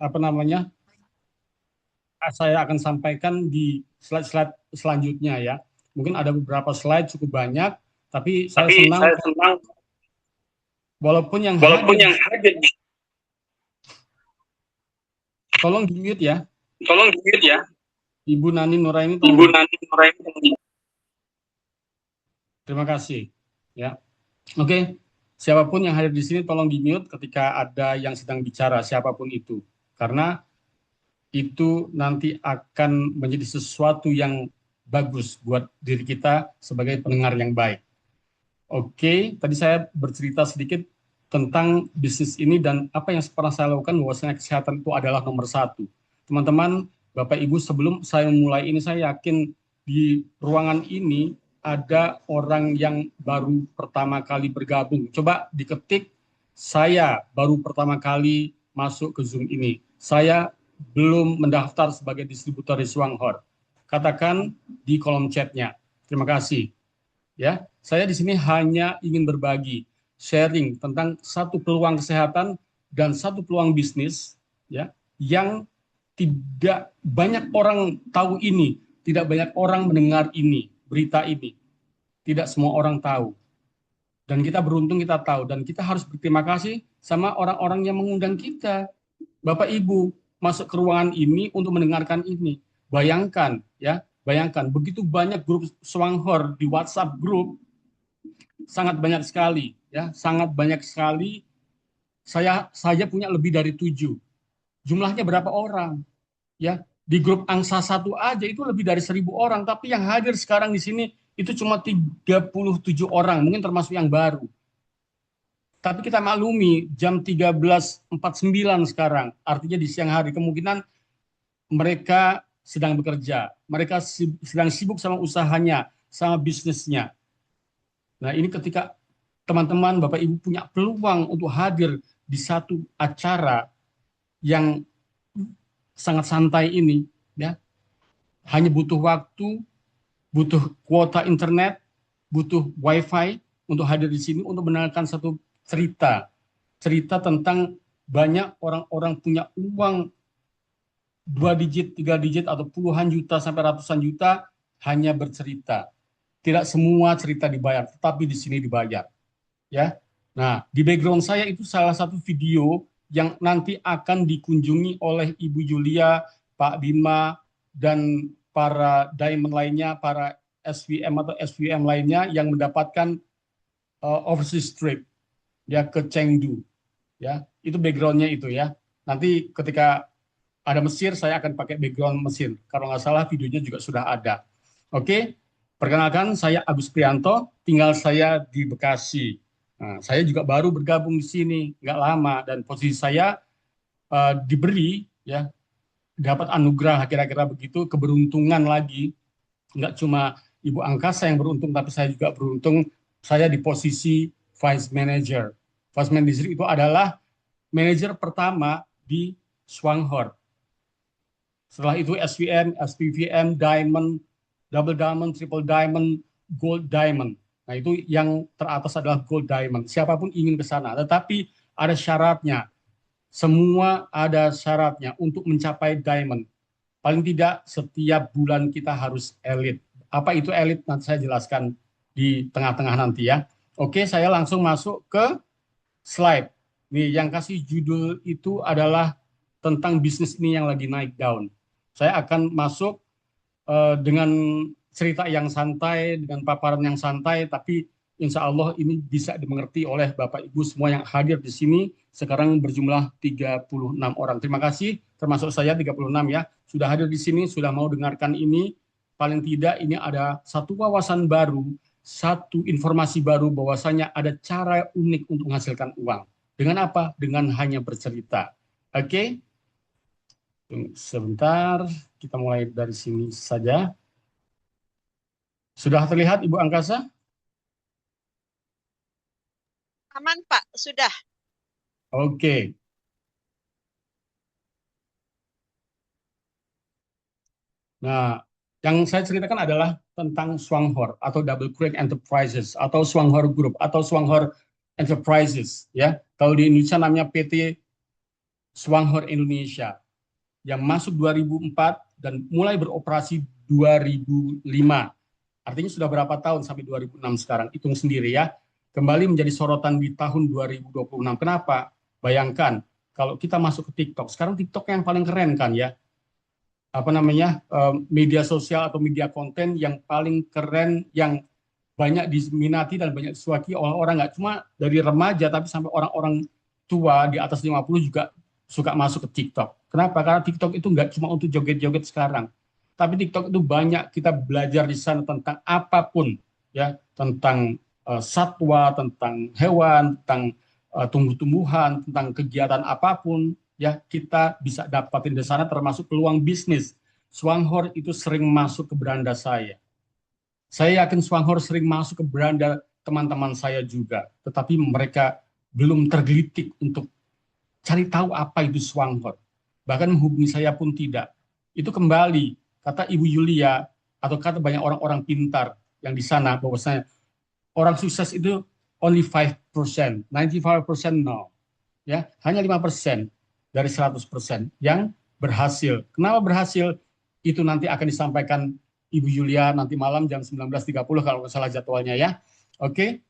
apa namanya, saya akan sampaikan di slide-slide selanjutnya ya. Mungkin ada beberapa slide cukup banyak, tapi saya senang walaupun yang hadir, tolong di mute ya. Ibu Nani Nuraini, terima kasih. Ya, oke. Siapapun yang hadir di sini tolong di mute ketika ada yang sedang bicara, siapapun itu, karena itu nanti akan menjadi sesuatu yang bagus buat diri kita sebagai pendengar yang baik. Oke, tadi saya bercerita sedikit tentang bisnis ini dan apa yang pernah saya lakukan, bahwasanya kesehatan itu adalah nomor satu. Teman-teman, Bapak Ibu, sebelum saya mulai ini, saya yakin di ruangan ini ada orang yang baru pertama kali bergabung. Coba diketik, saya baru pertama kali masuk ke Zoom ini. Saya belum mendaftar sebagai distributor di Swanghor. Katakan di kolom chatnya. Terima kasih. Ya, saya di sini hanya ingin berbagi, sharing tentang satu peluang kesehatan dan satu peluang bisnis, ya, yang tidak banyak orang tahu ini, tidak banyak orang mendengar ini, berita ini. Tidak semua orang tahu. Dan kita beruntung kita tahu, dan kita harus berterima kasih sama orang-orang yang mengundang kita. Bapak Ibu masuk ke ruangan ini untuk mendengarkan ini. Bayangkan ya, bayangkan begitu banyak grup Swanghor di WhatsApp grup, sangat banyak sekali ya, sangat banyak sekali. Saya punya lebih dari 7. Jumlahnya berapa orang? Ya, di grup Angsa 1 aja itu lebih dari 1.000 orang, tapi yang hadir sekarang di sini itu cuma 37 orang, mungkin termasuk yang baru. Tapi kita maklumi jam 13.49 sekarang, artinya di siang hari, kemungkinan mereka sedang bekerja, mereka sedang sibuk sama usahanya, sama bisnisnya. Nah, ini ketika teman-teman, Bapak Ibu punya peluang untuk hadir di satu acara yang sangat santai ini, ya, hanya butuh waktu, butuh kuota internet, butuh wifi untuk hadir di sini untuk mendengarkan satu cerita tentang banyak orang-orang punya uang 2 digit, 3 digit, atau puluhan juta sampai ratusan juta hanya bercerita. Tidak semua cerita dibayar, tetapi di sini dibayar. Ya, nah di background saya itu salah satu video yang nanti akan dikunjungi oleh Ibu Julia, Pak Bima, dan para diamond lainnya, para SVM atau SVM lainnya yang mendapatkan overseas trip ya ke Chengdu. Ya, itu backgroundnya itu ya. Nanti ketika ada Mesir, saya akan pakai background Mesir. Kalau nggak salah videonya juga sudah ada. Oke, perkenalkan saya Agus Prianto, tinggal saya di Bekasi. Nah, saya juga baru bergabung di sini, nggak lama, dan posisi saya diberi, ya, dapat anugerah, kira-kira begitu, keberuntungan lagi. Nggak cuma Ibu Angkasa yang beruntung, tapi saya juga beruntung, saya di posisi Vice Manager. Vice Manager itu adalah manajer pertama di Swanghor. Setelah itu SVM, SPVM, Diamond, Double Diamond, Triple Diamond, Gold Diamond. Nah, itu yang teratas adalah Gold Diamond. Siapapun ingin ke sana, tetapi ada syaratnya. Semua ada syaratnya untuk mencapai Diamond. Paling tidak setiap bulan kita harus elit. Apa itu elit? Nanti saya jelaskan di tengah-tengah nanti ya. Oke, saya langsung masuk ke slide. Nih, yang kasih judul itu adalah tentang bisnis ini yang lagi naik daun. Saya akan masuk dengan cerita yang santai, dengan paparan yang santai, tapi insya Allah ini bisa dimengerti oleh Bapak Ibu semua yang hadir di sini. Sekarang berjumlah 36 orang. Terima kasih, termasuk saya 36 ya. Sudah hadir di sini, sudah mau dengarkan ini. Paling tidak ini ada satu wawasan baru, satu informasi baru bahwasanya ada cara unik untuk menghasilkan uang. Dengan apa? Dengan hanya bercerita. Oke? Sebentar, kita mulai dari sini saja. Sudah terlihat Ibu Angkasa? Aman Pak, sudah. Oke. Nah, yang saya ceritakan adalah tentang Swanghor atau Double Creek Enterprises atau Swanghor Group atau Swanghor Enterprises ya. Kalau di Indonesia namanya PT Swanghor Indonesia yang masuk 2004 dan mulai beroperasi 2005. Artinya sudah berapa tahun sampai 2006 sekarang? Hitung sendiri ya. Kembali menjadi sorotan di tahun 2026. Kenapa? Bayangkan kalau kita masuk ke TikTok. Sekarang TikTok yang paling keren kan ya. Apa namanya? Media sosial atau media konten yang paling keren, yang banyak diminati dan banyak disukai oleh orang, nggak cuma dari remaja tapi sampai orang-orang tua di atas 50 juga suka masuk ke TikTok. Kenapa? Karena TikTok itu nggak cuma untuk joget-joget sekarang, tapi TikTok itu banyak kita belajar di sana tentang apapun, ya, tentang satwa, tentang hewan, tentang tumbuh-tumbuhan, tentang kegiatan apapun, ya, kita bisa dapatin di sana, termasuk peluang bisnis. Swanghor itu sering masuk ke beranda saya. Saya yakin Swanghor sering masuk ke beranda teman-teman saya juga, tetapi mereka belum tergelitik untuk cari tahu apa itu Swanghor. Bahkan menghubungi saya pun tidak. Itu kembali, kata Ibu Yulia, atau kata banyak orang-orang pintar yang di sana, bahwasanya orang sukses itu only 5%, 95% no. Ya, hanya 5% dari 100% yang berhasil. Kenapa berhasil? Itu nanti akan disampaikan Ibu Yulia nanti malam jam 19.30 kalau nggak salah jadwalnya ya. Oke.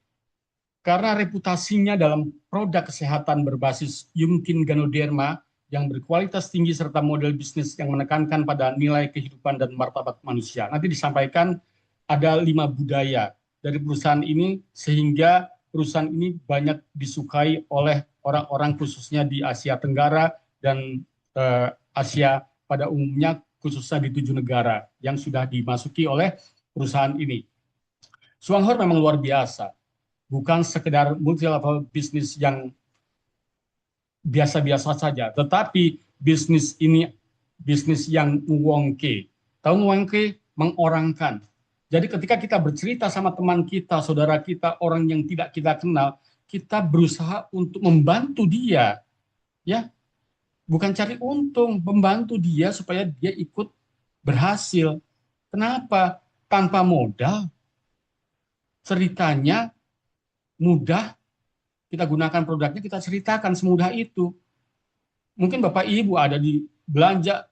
Karena reputasinya dalam produk kesehatan berbasis Yumkin Ganoderma yang berkualitas tinggi serta model bisnis yang menekankan pada nilai kehidupan dan martabat manusia. Nanti disampaikan ada 5 budaya dari perusahaan ini sehingga perusahaan ini banyak disukai oleh orang-orang khususnya di Asia Tenggara dan Asia pada umumnya, khususnya di 7 negara yang sudah dimasuki oleh perusahaan ini. Swanghor memang luar biasa, bukan sekedar multi level bisnis yang biasa-biasa saja, tetapi bisnis ini bisnis yang wongke. Tahu wongke? Mengorangkan. Jadi ketika kita bercerita sama teman kita, saudara kita, orang yang tidak kita kenal, kita berusaha untuk membantu dia, ya, bukan cari untung, membantu dia supaya dia ikut berhasil. Kenapa? Tanpa modal, ceritanya mudah, kita gunakan produknya, kita ceritakan semudah itu. Mungkin Bapak Ibu ada di belanja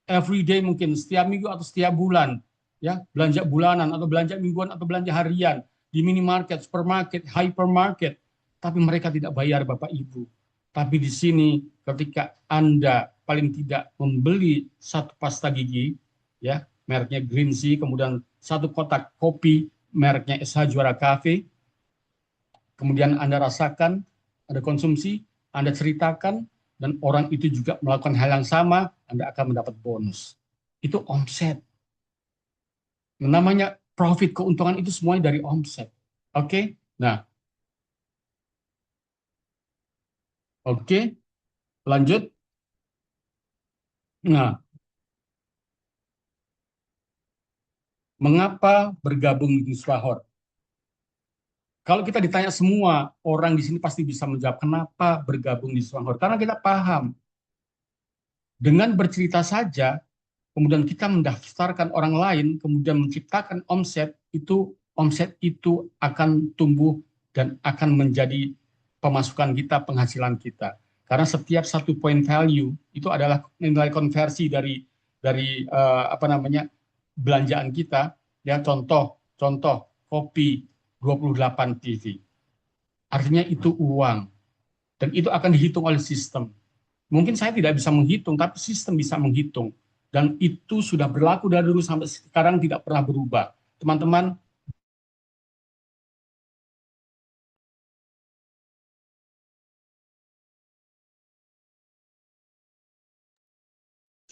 everyday, mungkin setiap minggu atau setiap bulan, ya, belanja bulanan atau belanja mingguan atau belanja harian di minimarket, supermarket, hypermarket, tapi mereka tidak bayar Bapak Ibu. Tapi di sini ketika Anda paling tidak membeli satu pasta gigi, ya, mereknya Green Sea, kemudian satu kotak kopi mereknya SH Juara Cafe, kemudian Anda rasakan, Anda konsumsi, Anda ceritakan, dan orang itu juga melakukan hal yang sama, Anda akan mendapat bonus. Itu omset. Namanya profit, keuntungan itu semuanya dari omset. Oke? Nah, oke, lanjut. Nah, mengapa bergabung di Swahor? Kalau kita ditanya, semua orang di sini pasti bisa menjawab kenapa bergabung di Swahor. Karena kita paham, dengan bercerita saja, kemudian kita mendaftarkan orang lain, kemudian menciptakan omset itu akan tumbuh dan akan menjadi pemasukan kita, penghasilan kita. Karena setiap satu point value itu adalah nilai konversi dari apa namanya, belanjaan kita. Ya, contoh kopi 28 TV. Artinya itu uang, dan itu akan dihitung oleh sistem. Mungkin saya tidak bisa menghitung, tapi sistem bisa menghitung. Dan itu sudah berlaku dari dulu sampai sekarang, tidak pernah berubah. Teman-teman,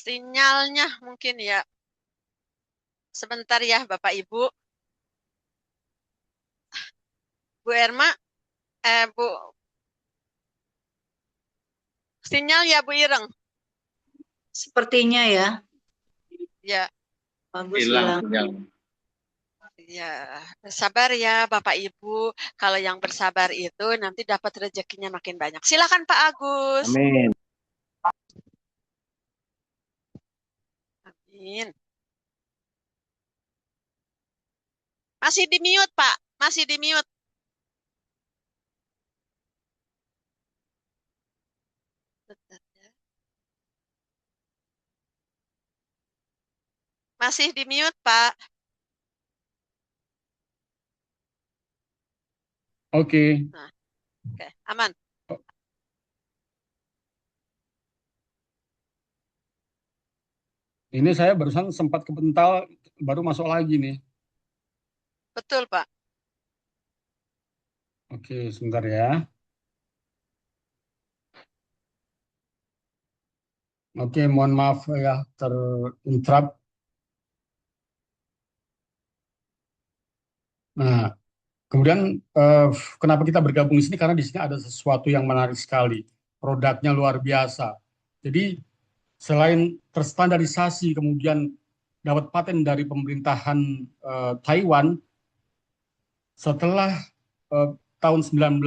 Sinyalnya mungkin ya. Sebentar ya Bapak Ibu. Bu Erma, Bu, sinyal ya Bu Ireng. Sepertinya ya, Ya, bagus hilang. ya, sabar ya Bapak Ibu. Kalau yang bersabar itu nanti dapat rezekinya makin banyak. Silakan Pak Agus. Amin. Amin. Masih di mute Pak, masih di mute. Bentar ya. Masih di mute, Pak. Oke. Oke, aman. Ini saya barusan sempat kepental, baru masuk lagi nih. Betul, Pak. Oke, sebentar ya. Oke, mohon maaf ya terinterrupt. Nah, kemudian kenapa kita bergabung di sini? Karena di sini ada sesuatu yang menarik sekali. Produknya luar biasa. Jadi selain terstandarisasi, kemudian dapat paten dari pemerintahan Taiwan, setelah tahun 19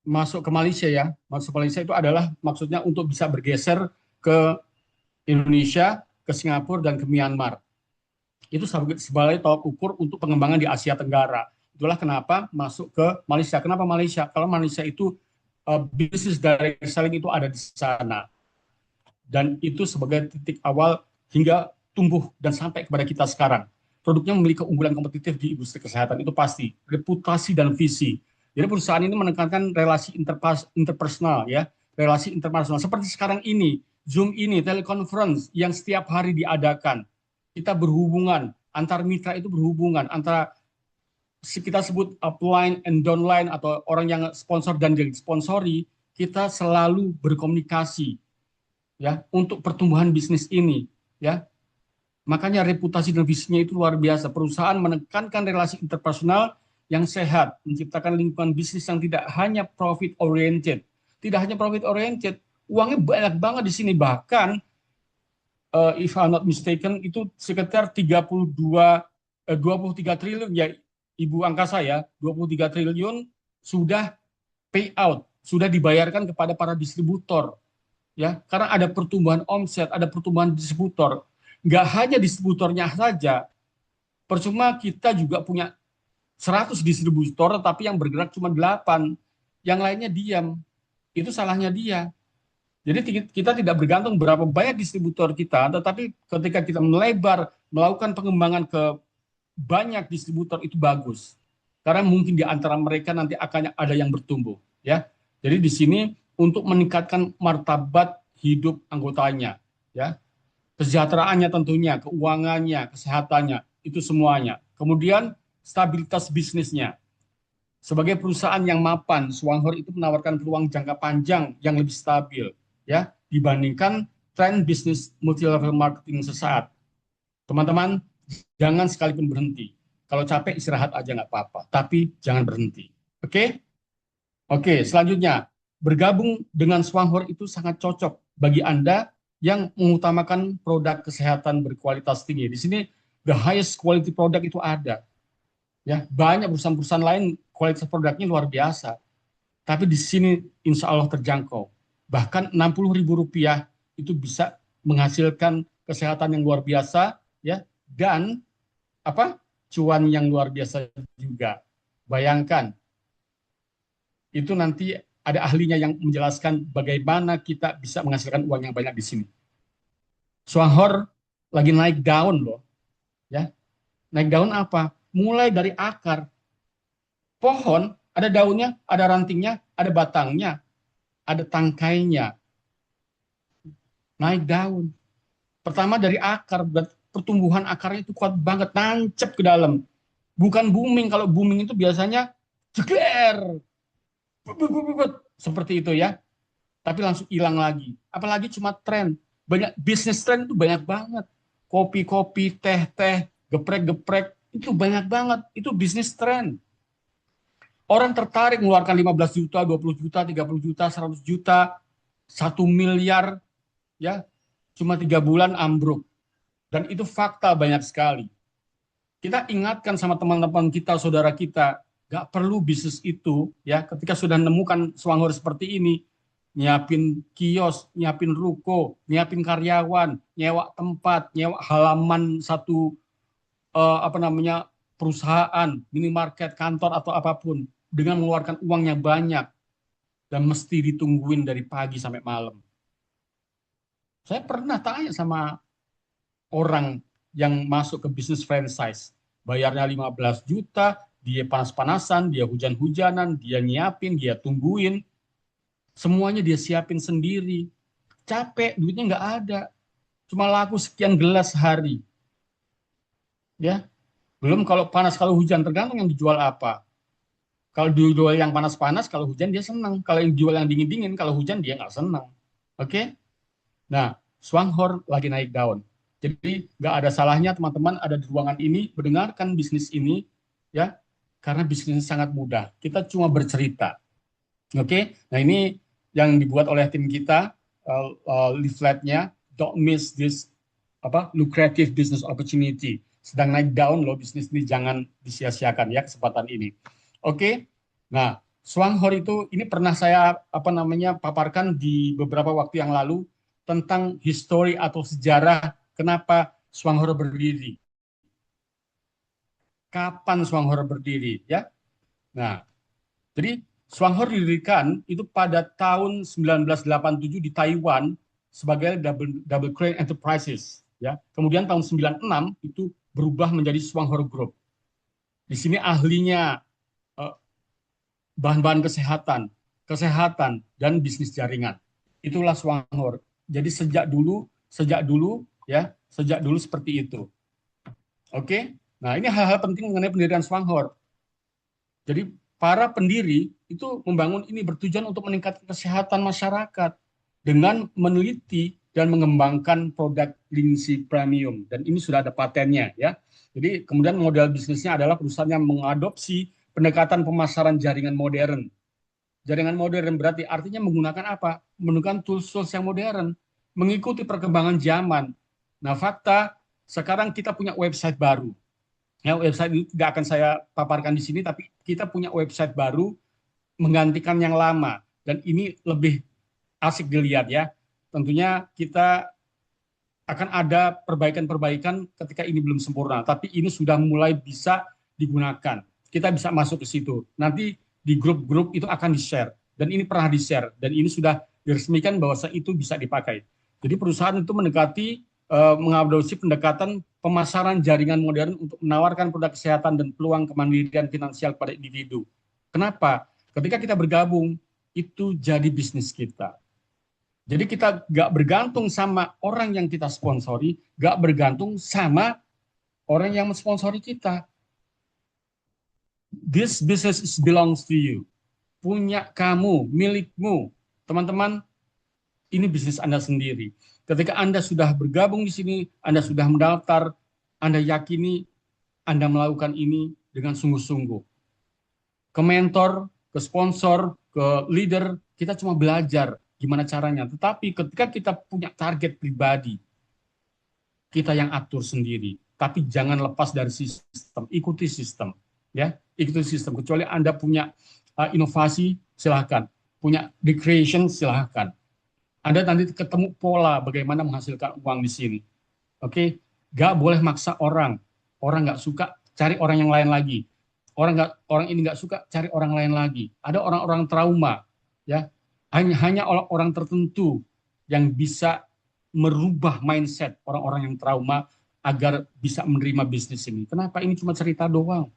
masuk ke Malaysia ya, masuk ke Malaysia itu adalah maksudnya untuk bisa bergeser ke Indonesia, ke Singapura, dan ke Myanmar. Itu sebagai tolak ukur untuk pengembangan di Asia Tenggara. Itulah kenapa masuk ke Malaysia. Kenapa Malaysia? Kalau Malaysia itu bisnis direct selling itu ada di sana. Dan itu sebagai titik awal hingga tumbuh dan sampai kepada kita sekarang. Produknya memiliki keunggulan kompetitif di industri kesehatan, itu pasti. Reputasi dan visi. Jadi perusahaan ini menekankan relasi interpersonal, ya, relasi internasional. Seperti sekarang ini, Zoom ini, teleconference yang setiap hari diadakan. Kita berhubungan, antar mitra itu berhubungan, antara kita sebut upline and downline atau orang yang sponsor dan yang disponsori, kita selalu berkomunikasi ya untuk pertumbuhan bisnis ini ya. Makanya reputasi dan visinya itu luar biasa. Perusahaan menekankan relasi interpersonal yang sehat, menciptakan lingkungan bisnis yang tidak hanya profit oriented. Tidak hanya profit oriented, uangnya banyak banget di sini. Bahkan if I'm not mistaken itu sekitar 23 triliun ya Ibu Angkasa ya, 23 triliun sudah payout, sudah dibayarkan kepada para distributor ya, karena ada pertumbuhan omset, ada pertumbuhan distributor. Nggak hanya distributornya saja, percuma kita juga punya 100 distributor, tapi yang bergerak cuma 8, yang lainnya diam. Itu salahnya dia. Jadi kita tidak bergantung berapa banyak distributor kita, tetapi ketika kita melebar, melakukan pengembangan ke banyak distributor itu bagus. Karena mungkin di antara mereka nanti akan ada yang bertumbuh. Ya. Jadi di sini untuk meningkatkan martabat hidup anggotanya. Ya. Kesejahteraannya tentunya, keuangannya, kesehatannya, itu semuanya. Kemudian stabilitas bisnisnya. Sebagai perusahaan yang mapan, Swanghor itu menawarkan peluang jangka panjang yang lebih stabil ya dibandingkan tren bisnis multi-level marketing sesaat. Teman-teman, jangan sekalipun berhenti. Kalau capek istirahat aja nggak apa-apa, tapi jangan berhenti. Oke? Oke, selanjutnya, bergabung dengan Swanghor itu sangat cocok bagi Anda yang mengutamakan produk kesehatan berkualitas tinggi. Di sini the highest quality product itu ada. Ya, banyak perusahaan-perusahaan lain kualitas produknya luar biasa. Tapi di sini insya Allah terjangkau. Bahkan Rp60.000 itu bisa menghasilkan kesehatan yang luar biasa ya dan cuan yang luar biasa juga. Bayangkan itu nanti ada ahlinya yang menjelaskan bagaimana kita bisa menghasilkan uang yang banyak di sini. Swanghor lagi naik daun loh, ya. Naik daun apa? Mulai dari akar. Pohon ada daunnya, ada rantingnya, ada batangnya, ada tangkainya. Naik daun. Pertama dari akar, pertumbuhan akarnya itu kuat banget, nancep ke dalam. Bukan booming, kalau booming itu biasanya jeger. Seperti itu ya. Tapi langsung hilang lagi. Apalagi cuma tren. Banyak bisnis tren itu banyak banget. Kopi-kopi, teh-teh, geprek-geprek, itu banyak banget. Itu bisnis tren. Orang tertarik mengeluarkan 15 juta, 20 juta, 30 juta, 100 juta, 1 miliar, ya, cuma 3 bulan ambruk. Dan itu fakta banyak sekali. Kita ingatkan sama teman-teman kita, saudara kita, gak perlu bisnis itu, ya, ketika sudah menemukan Swanghor seperti ini, nyiapin kios, nyiapin ruko, nyiapin karyawan, nyewa tempat, nyewa halaman satu perusahaan, minimarket, kantor atau apapun dengan mengeluarkan uangnya banyak dan mesti ditungguin dari pagi sampai malam. Saya pernah tanya sama orang yang masuk ke bisnis franchise, bayarnya 15 juta, dia panas-panasan, dia hujan-hujanan, dia nyiapin, dia tungguin, semuanya dia siapin sendiri. Capek, duitnya nggak ada. Cuma laku sekian gelas sehari. Ya, belum kalau panas, kalau hujan, tergantung yang dijual apa. Kalau dijual yang panas-panas, kalau hujan dia senang. Kalau yang dijual yang dingin-dingin, kalau hujan dia nggak senang. Oke? Nah, Swanghor lagi naik daun. Jadi nggak ada salahnya teman-teman ada di ruangan ini mendengarkan bisnis ini, ya, karena bisnisnya sangat mudah. Kita cuma bercerita. Oke? Nah, ini yang dibuat oleh tim kita, leafletnya, don't miss this lucrative business opportunity. Sedang naik daun loh bisnis ini, jangan disia-siakan ya kesempatan ini. Oke. Nah, Swanghor itu ini pernah saya paparkan di beberapa waktu yang lalu tentang histori atau sejarah kenapa Swanghor berdiri. Kapan Swanghor berdiri ya? Nah, jadi Swanghor didirikan itu pada tahun 1987 di Taiwan sebagai Double Crane Enterprises ya. Kemudian tahun 96 itu berubah menjadi Swanghor Group. Di sini ahlinya bahan-bahan kesehatan dan bisnis jaringan. Itulah Swanghor. Jadi sejak dulu seperti itu. Oke. Nah, ini hal-hal penting mengenai pendirian Swanghor. Jadi para pendiri itu membangun ini bertujuan untuk meningkatkan kesehatan masyarakat dengan meneliti dan mengembangkan produk Lindsay Premium, dan ini sudah ada patennya ya. Jadi kemudian model bisnisnya adalah perusahaan yang mengadopsi pendekatan pemasaran jaringan modern. Jaringan modern berarti artinya menggunakan apa? Menggunakan tools-tools yang modern, mengikuti perkembangan zaman. Nah, fakta sekarang kita punya website baru. Ya, website itu tidak akan saya paparkan di sini, tapi kita punya website baru menggantikan yang lama, dan ini lebih asik dilihat ya. Tentunya kita akan ada perbaikan-perbaikan ketika ini belum sempurna, tapi ini sudah mulai bisa digunakan. Kita bisa masuk ke situ. Nanti di grup-grup itu akan di-share, dan ini pernah di-share, dan ini sudah diresmikan bahwa itu bisa dipakai. Jadi perusahaan itu mengadopsi pendekatan pemasaran jaringan modern untuk menawarkan produk kesehatan dan peluang kemandirian finansial pada individu. Kenapa? Ketika kita bergabung, itu jadi bisnis kita. Jadi kita nggak bergantung sama orang yang kita sponsori, nggak bergantung sama orang yang mensponsori kita. This business belongs to you. Punya kamu, milikmu. Teman-teman, ini bisnis Anda sendiri. Ketika Anda sudah bergabung di sini, Anda sudah mendaftar, Anda yakini Anda melakukan ini dengan sungguh-sungguh. Ke mentor, ke sponsor, ke leader, kita cuma belajar gimana caranya. Tetapi ketika kita punya target pribadi, kita yang atur sendiri. Tapi jangan lepas dari sistem, ikuti sistem. Ya, ikuti sistem. Kecuali Anda punya inovasi, silahkan. Punya recreation, silahkan. Anda nanti ketemu pola bagaimana menghasilkan uang di sini. Oke, nggak boleh maksa orang. Orang nggak suka, cari orang yang lain lagi. Orang ini nggak suka, cari orang lain lagi. Ada orang-orang trauma, ya. Hanya orang tertentu yang bisa merubah mindset orang-orang yang trauma agar bisa menerima bisnis ini. Kenapa ini cuma cerita doang?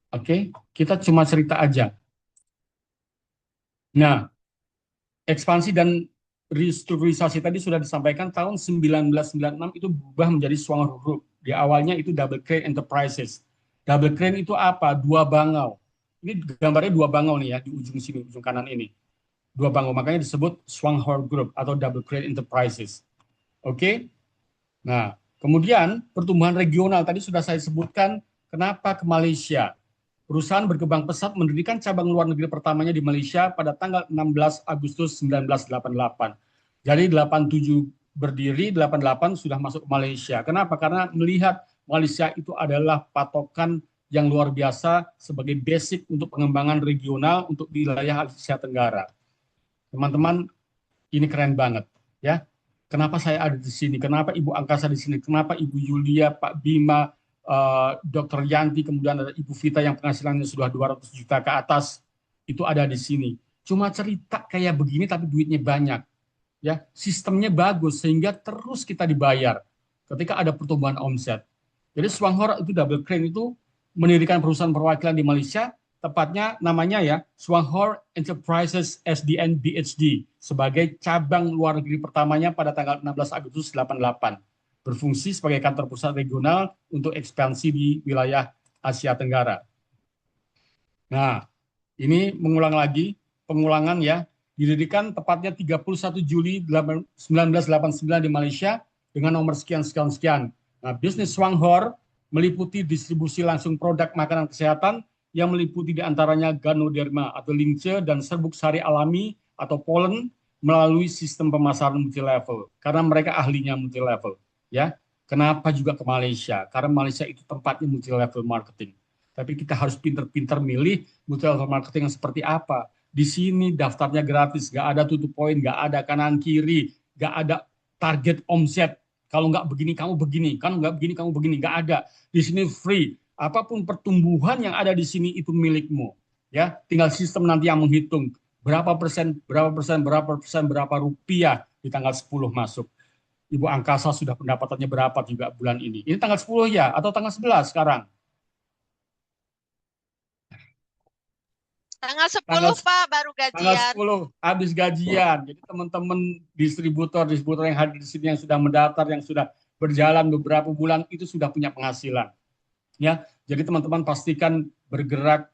Oke, kita cuma cerita aja. Nah, ekspansi dan restrukturisasi tadi sudah disampaikan tahun 1996 itu berubah menjadi Swanghor Group. Di awalnya itu Double Crane Enterprises. Double Crane itu apa? Dua bangau. Ini gambarnya dua bangau nih ya, di ujung sini, ujung kanan ini. Dua bangau, makanya disebut Swanghor Group atau Double Crane Enterprises. Oke? Nah, kemudian pertumbuhan regional tadi sudah saya sebutkan, kenapa ke Malaysia. Perusahaan berkembang pesat mendirikan cabang luar negeri pertamanya di Malaysia pada tanggal 16 Agustus 1988. Jadi 87 berdiri, 88 sudah masuk ke Malaysia. Kenapa? Karena melihat Malaysia itu adalah patokan yang luar biasa sebagai basic untuk pengembangan regional untuk wilayah Asia Tenggara. Teman-teman, ini keren banget ya. Kenapa saya ada di sini? Kenapa Ibu Angkasa di sini? Kenapa Ibu Yulia, Pak Bima, Dr. Yanti, kemudian ada Ibu Vita yang penghasilannya sudah 200 juta ke atas, itu ada di sini. Cuma cerita kayak begini tapi duitnya banyak. ya, sistemnya bagus sehingga terus kita dibayar ketika ada pertumbuhan omset. Jadi Swanghor itu Double Crane itu mendirikan perusahaan perwakilan di Malaysia, tepatnya namanya ya Swanghor Enterprises SDN BHD sebagai cabang luar negeri pertamanya pada tanggal 16 Agustus 88, berfungsi sebagai kantor pusat regional untuk ekspansi di wilayah Asia Tenggara. Nah, ini pengulangan ya, didirikan tepatnya 31 Juli 1989 di Malaysia dengan nomor sekian. Nah, bisnis Swanghor meliputi distribusi langsung produk makanan kesehatan yang meliputi diantaranya Ganoderma atau lince dan serbuk sari alami atau pollen melalui sistem pemasaran multi-level. Karena mereka ahlinya multi-level. Ya. Kenapa juga ke Malaysia? Karena Malaysia itu tempatnya multi-level marketing. Tapi kita harus pinter-pinter milih multi-level marketing yang seperti apa. Di sini daftarnya gratis, nggak ada tutup poin, nggak ada kanan kiri, nggak ada target omset. Kalau nggak begini, kamu begini. Kan nggak begini, kamu begini. Nggak ada. Di sini free. Apapun pertumbuhan yang ada di sini itu milikmu. Ya, tinggal sistem nanti yang menghitung berapa persen, berapa rupiah di tanggal 10 masuk. Ibu Angkasa sudah pendapatannya berapa juga bulan ini. Ini tanggal 10 ya, atau tanggal 11 sekarang? Tanggal 10 Pak baru Tanggal gajian. 10 habis gajian. Jadi teman-teman distributor yang hadir di sini yang sudah mendaftar, yang sudah berjalan beberapa bulan itu sudah punya penghasilan. Ya, jadi teman-teman pastikan bergerak,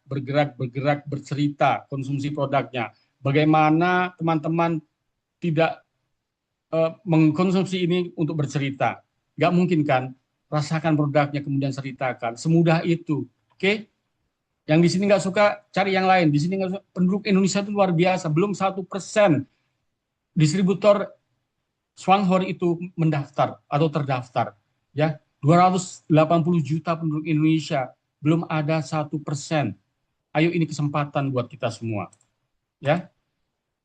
bercerita konsumsi produknya. Bagaimana teman-teman tidak mengkonsumsi ini untuk bercerita? Nggak mungkin kan? Rasakan produknya kemudian ceritakan. Semudah itu, oke? Yang di sini nggak suka, cari yang lain. Di sini nggak suka. Penduduk Indonesia itu luar biasa. Belum 1% distributor Swanghor itu mendaftar atau terdaftar. Ya, 280 juta penduduk Indonesia. Belum ada 1%. Ayo, ini kesempatan buat kita semua. Ya.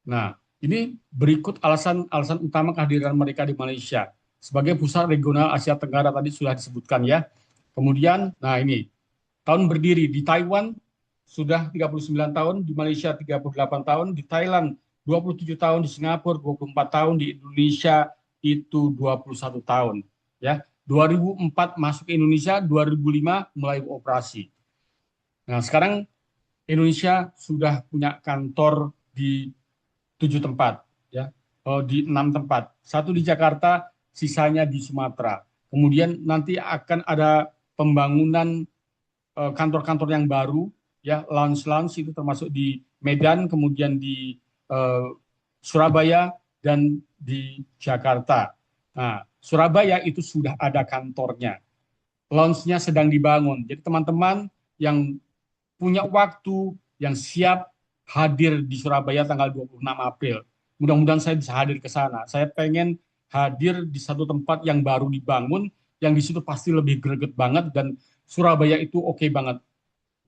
Nah, ini berikut alasan utama kehadiran mereka di Malaysia. Sebagai pusat regional Asia Tenggara tadi sudah disebutkan ya. Kemudian, nah ini, tahun berdiri di Taiwan sudah 39 tahun, di Malaysia 38 tahun, di Thailand 27 tahun, di Singapura 24 tahun, di Indonesia itu 21 tahun. Ya, 2004 masuk ke Indonesia, 2005 mulai operasi. Nah, sekarang Indonesia sudah punya kantor di 7 tempat, ya, di 6 tempat. 1 di Jakarta, sisanya di Sumatera. Kemudian nanti akan ada pembangunan kantor-kantor yang baru, ya, lounge itu termasuk di Medan, kemudian di Surabaya dan di Jakarta. Nah, Surabaya itu sudah ada kantornya, lounge-nya sedang dibangun. Jadi teman-teman yang punya waktu, yang siap hadir di Surabaya tanggal 26 April. Mudah-mudahan saya bisa hadir ke sana. Saya pengen hadir di satu tempat yang baru dibangun, yang di situ pasti lebih greget banget, dan Surabaya itu oke banget.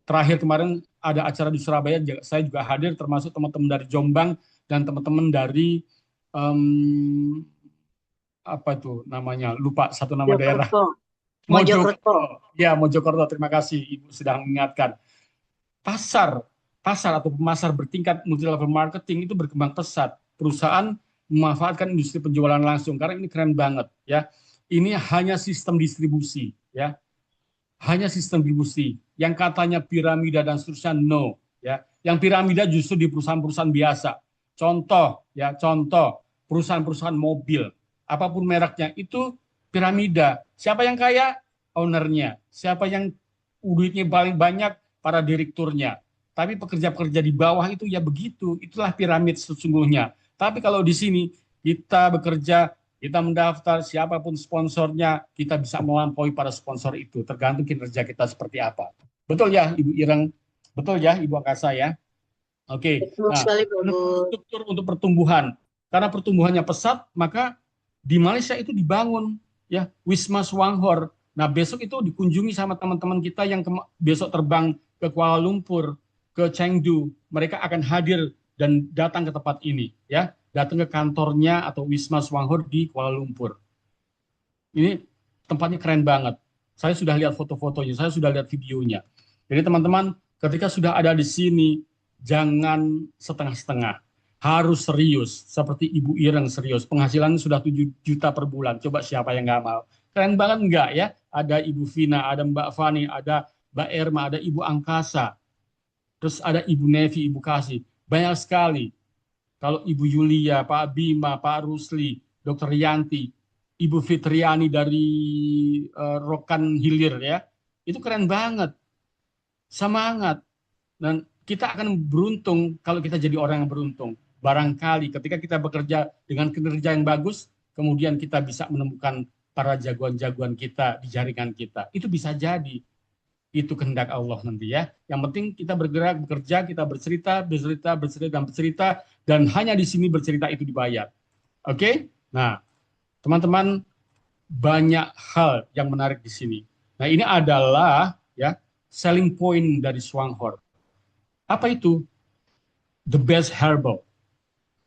Terakhir kemarin ada acara di Surabaya, saya juga hadir, termasuk teman-teman dari Jombang dan teman-teman dari apa itu namanya, lupa satu nama daerah. Mojokerto. Ya, Mojokerto. Terima kasih Ibu sudah mengingatkan. Pasar atau pemasar bertingkat multi level marketing itu berkembang pesat. Perusahaan memanfaatkan industri penjualan langsung karena ini keren banget ya. Ini hanya sistem distribusi ya. Hanya sistem distribusi. Yang katanya piramida dan seterusnya no ya. Yang piramida justru di perusahaan-perusahaan biasa. Contoh perusahaan-perusahaan mobil, apapun mereknya itu piramida. Siapa yang kaya? Ownernya. Siapa yang duitnya paling banyak? Para direkturnya. Tapi pekerja-pekerja di bawah itu ya begitu. Itulah piramid sesungguhnya. Tapi kalau di sini kita bekerja, kita mendaftar, siapapun sponsornya, kita bisa melampaui para sponsor itu. Tergantung kinerja kita seperti apa. Betul ya Ibu Ireng? Betul ya Ibu Angkasa ya? Oke. Nah, struktur untuk pertumbuhan. Karena pertumbuhannya pesat, maka di Malaysia itu dibangun ya Wisma Swanghor. Nah, besok itu dikunjungi sama teman-teman kita yang besok terbang ke Kuala Lumpur, ke Chengdu. Mereka akan hadir dan datang ke tempat ini, ya, datang ke kantornya atau Wisma Swanghor di Kuala Lumpur. Ini tempatnya keren banget. Saya sudah lihat foto-fotonya, saya sudah lihat videonya. Jadi teman-teman, ketika sudah ada di sini, jangan setengah-setengah. harus serius, seperti Ibu Ireng serius, penghasilan sudah 7 juta per bulan, coba siapa yang nggak mau? Keren banget nggak ya? Ada Ibu Vina, ada Mbak Fani, ada Mbak Erma, ada Ibu Angkasa, terus ada Ibu Nevi, Ibu Kasih, banyak sekali. Kalau Ibu Yulia, Pak Bima, Pak Rusli, Dr. Yanti, Ibu Fitriani dari Rokan Hilir ya, itu keren banget, semangat. Dan kita akan beruntung kalau kita jadi orang yang beruntung. Barangkali ketika kita bekerja dengan kinerja yang bagus, kemudian kita bisa menemukan para jagoan-jagoan kita di jaringan kita. Itu bisa jadi. Itu kehendak Allah nanti ya. Yang penting kita bergerak, bekerja, kita bercerita, dan hanya di sini bercerita itu dibayar. Oke? Nah, teman-teman, banyak hal yang menarik di sini. Nah, ini adalah ya selling point dari Swanghorn. Apa itu? The best herbal.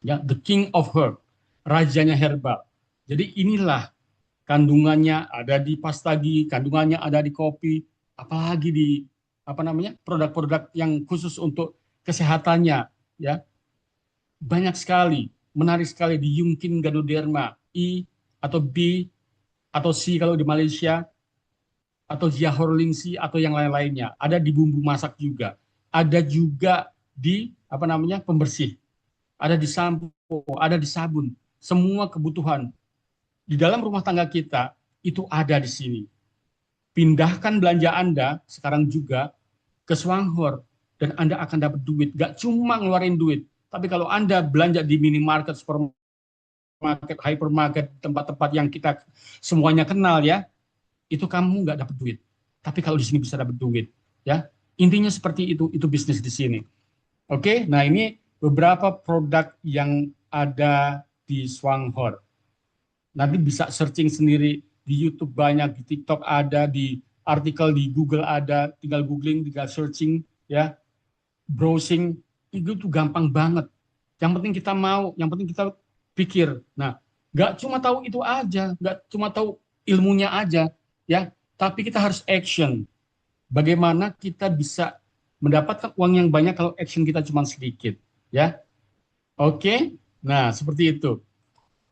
Ya, the king of herb. Rajanya herbal. Jadi inilah kandungannya ada di pastagi, kandungannya ada di kopi, apalagi di produk-produk yang khusus untuk kesehatannya ya. Banyak sekali, menarik sekali di Yungkin Ganoderma, I atau B atau C kalau di Malaysia, atau Jiahorlingsi atau yang lain-lainnya. Ada di bumbu masak juga. Ada juga di pembersih. Ada di sampo, ada di sabun. Semua kebutuhan di dalam rumah tangga kita itu ada di sini. Pindahkan belanja Anda sekarang juga ke Swanghorn dan Anda akan dapat duit. Gak cuma ngeluarin duit, tapi kalau Anda belanja di minimarket, supermarket, hypermarket, tempat-tempat yang kita semuanya kenal ya, itu kamu nggak dapat duit. Tapi kalau di sini bisa dapat duit, ya. Intinya seperti itu bisnis di sini. Oke, nah ini beberapa produk yang ada di Swanghorn. Nanti bisa searching sendiri di YouTube banyak, di TikTok ada, di artikel di Google ada, tinggal googling, tinggal searching, ya, browsing, itu tuh gampang banget. Yang penting kita mau, yang penting kita pikir. Nah, nggak cuma tahu itu aja, nggak cuma tahu ilmunya aja, ya, tapi kita harus action. Bagaimana kita bisa mendapatkan uang yang banyak kalau action kita cuma sedikit, ya. Oke, nah seperti itu.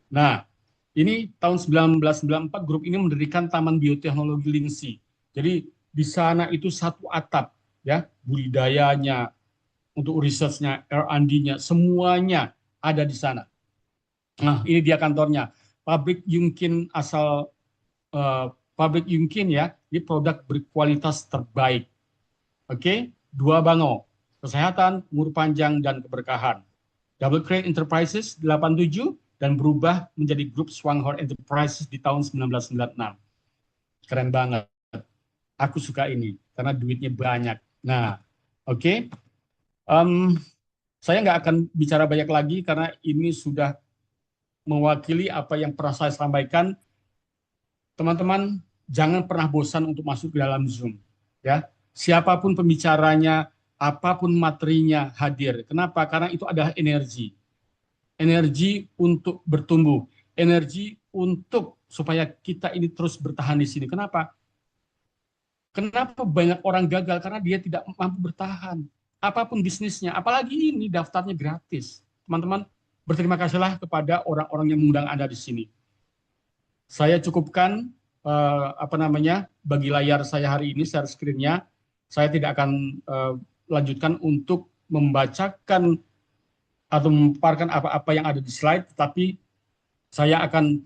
Nah, ini tahun 1994 grup ini mendirikan Taman Bioteknologi Lingsi. Jadi di sana itu satu atap, ya, budidayanya, untuk risetnya, R&D-nya, semuanya ada di sana. Nah, ini dia kantornya. Pabrik Yungkin asal pabrik Yungkin ya, ini produk berkualitas terbaik. Oke, 2 bango, kesehatan, umur panjang, dan keberkahan. Double Crane Enterprises 87 dan berubah menjadi grup Swanghorn Enterprises di tahun 1996. Keren banget. Aku suka ini karena duitnya banyak. Nah, oke. Saya nggak akan bicara banyak lagi karena ini sudah mewakili apa yang pernah saya sampaikan. Teman-teman, jangan pernah bosan untuk masuk ke dalam Zoom. Ya, siapapun pembicaranya, apapun materinya hadir. Kenapa? Karena itu adalah energi. Energi untuk bertumbuh, energi untuk supaya kita ini terus bertahan di sini. Kenapa? Kenapa banyak orang gagal? Karena dia tidak mampu bertahan. Apapun bisnisnya, apalagi ini daftarnya gratis. Teman-teman, berterima kasihlah kepada orang-orang yang mengundang Anda di sini. Saya cukupkan bagi layar saya hari ini, share screen-nya. Saya tidak akan lanjutkan untuk membacakan atau memaparkan apa-apa yang ada di slide, tetapi saya akan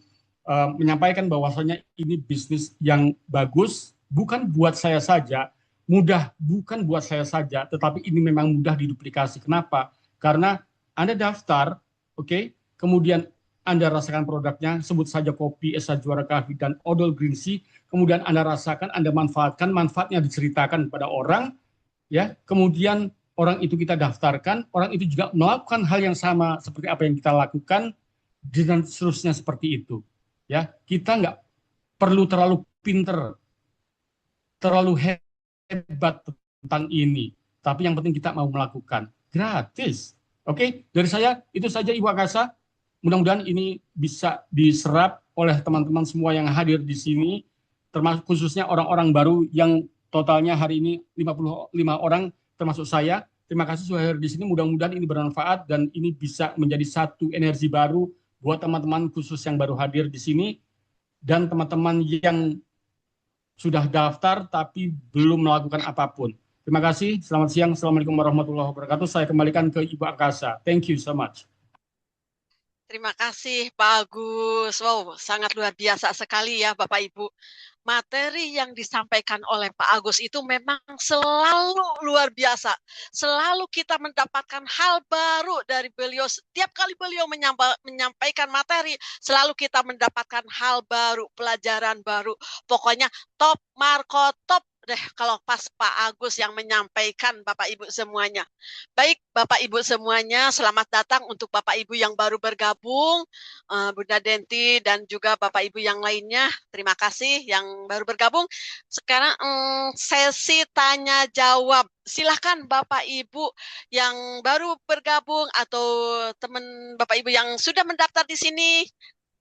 menyampaikan bahwasanya ini bisnis yang bagus, bukan buat saya saja, mudah bukan buat saya saja, tetapi ini memang mudah diduplikasi. Kenapa? Karena Anda daftar, oke, kemudian Anda rasakan produknya, sebut saja kopi, Esa Juara Kahvi, dan Odol Green Sea, kemudian Anda rasakan, Anda manfaatkan, manfaatnya diceritakan kepada orang, ya, kemudian orang itu kita daftarkan, orang itu juga melakukan hal yang sama seperti apa yang kita lakukan, dan seterusnya seperti itu. Ya, kita nggak perlu terlalu pinter, terlalu hebat tentang ini, tapi yang penting kita mau melakukan. Gratis. Oke, dari saya itu saja Ibu Akasa. Mudah-mudahan ini bisa diserap oleh teman-teman semua yang hadir di sini, termasuk khususnya orang-orang baru yang totalnya hari ini 55 orang termasuk saya. Terima kasih sudah hadir di sini. Mudah-mudahan ini bermanfaat dan ini bisa menjadi satu energi baru buat teman-teman khusus yang baru hadir di sini dan teman-teman yang sudah daftar tapi belum melakukan apapun. Terima kasih. Selamat siang. Assalamualaikum warahmatullahi wabarakatuh. Saya kembalikan ke Ibu Akasa. Thank you so much. Terima kasih Pak Agus. Wow, sangat luar biasa sekali ya Bapak Ibu. Materi yang disampaikan oleh Pak Agus itu memang selalu luar biasa. Selalu kita mendapatkan hal baru dari beliau. Setiap kali beliau menyampaikan materi, selalu kita mendapatkan hal baru, pelajaran baru. Pokoknya top, Marco, top deh kalau pas Pak Agus yang menyampaikan Bapak Ibu semuanya. Baik Bapak Ibu semuanya, selamat datang untuk Bapak Ibu yang baru bergabung, Bunda Denti dan juga Bapak Ibu yang lainnya. Terima kasih yang baru bergabung. Sekarang sesi tanya jawab. Silakan Bapak Ibu yang baru bergabung atau teman Bapak Ibu yang sudah mendaftar di sini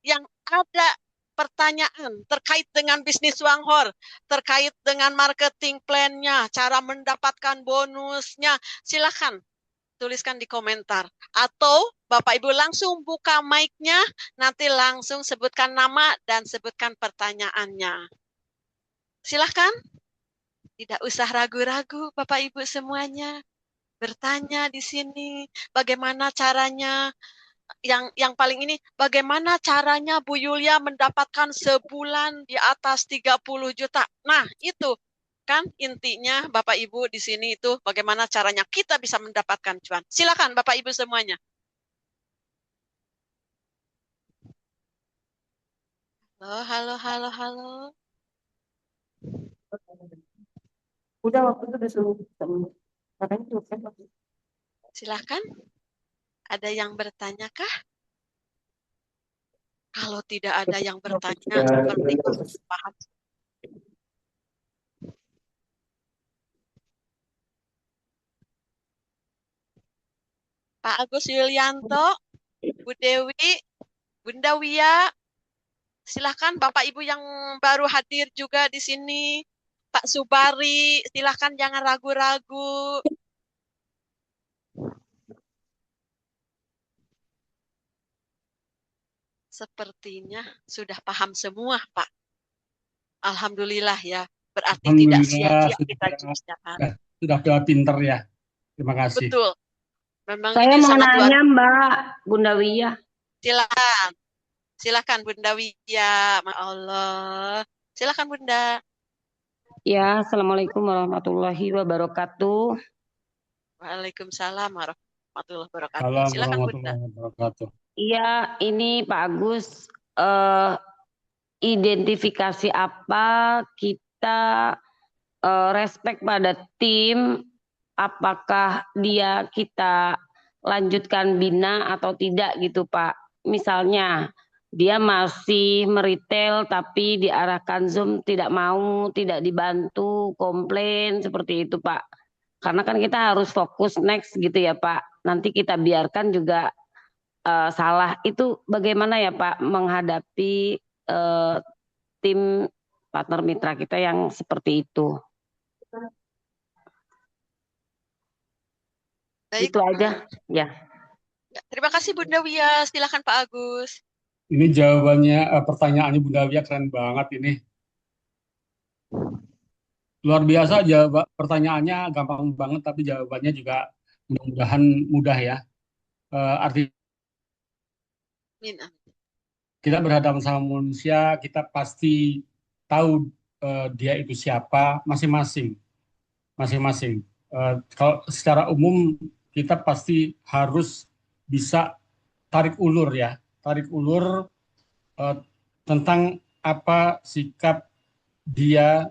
yang ada pertanyaan terkait dengan bisnis Wanghor, terkait dengan marketing plan-nya, cara mendapatkan bonusnya, silakan tuliskan di komentar. Atau Bapak Ibu langsung buka mic-nya, nanti langsung sebutkan nama dan sebutkan pertanyaannya. Silahkan, tidak usah ragu-ragu Bapak Ibu semuanya. Bertanya di sini, bagaimana caranya, yang paling ini, bagaimana caranya Bu Yulia mendapatkan sebulan di atas 30 juta. Nah, itu kan intinya Bapak Ibu di sini itu bagaimana caranya kita bisa mendapatkan cuan. Silakan Bapak Ibu semuanya. Halo. Udah waktu itu disuruh katanya selesai. Silakan. Ada yang bertanya kah? Kalau tidak ada yang bertanya, seperti paham. Pak Agus Yulianto, Bu Dewi, Bunda Wia, silahkan Bapak Ibu yang baru hadir juga di sini. Pak Subari, silahkan jangan ragu-ragu. Sepertinya sudah paham semua, Pak. Alhamdulillah ya. Berarti tidak sia-sia kita bicarakan. Sudah pinter ya. Terima kasih. Betul. Memang Saya ini mau sangat nanya Mbak Bunda Wiyah. Silakan Bunda Wiyah. Ma Allah. Silakan Bunda. Ya, Assalamualaikum warahmatullahi wabarakatuh. Waalaikumsalam warahmatullahi wabarakatuh. Salam Silakan Bunda. warahmatullahi wabarakatuh. Iya, ini Pak Agus, identifikasi apa kita respect pada tim, apakah dia kita lanjutkan bina atau tidak gitu Pak. Misalnya dia masih meretail tapi diarahkan Zoom tidak mau, tidak dibantu, komplain seperti itu Pak. Karena kan kita harus fokus next gitu ya Pak. Nanti kita biarkan juga salah. Itu bagaimana ya Pak menghadapi tim partner mitra kita yang seperti itu? Baik. Itu aja ya. Terima kasih Bunda Wia. Silakan Pak Agus. Ini jawabannya, pertanyaannya Bunda Wia keren banget ini. Luar biasa jawab pertanyaannya, gampang banget tapi jawabannya juga mudah-mudahan mudah ya. Artinya kita berhadapan sama manusia, kita pasti tahu dia itu siapa masing-masing. Kalau secara umum kita pasti harus bisa tarik ulur tentang apa sikap dia,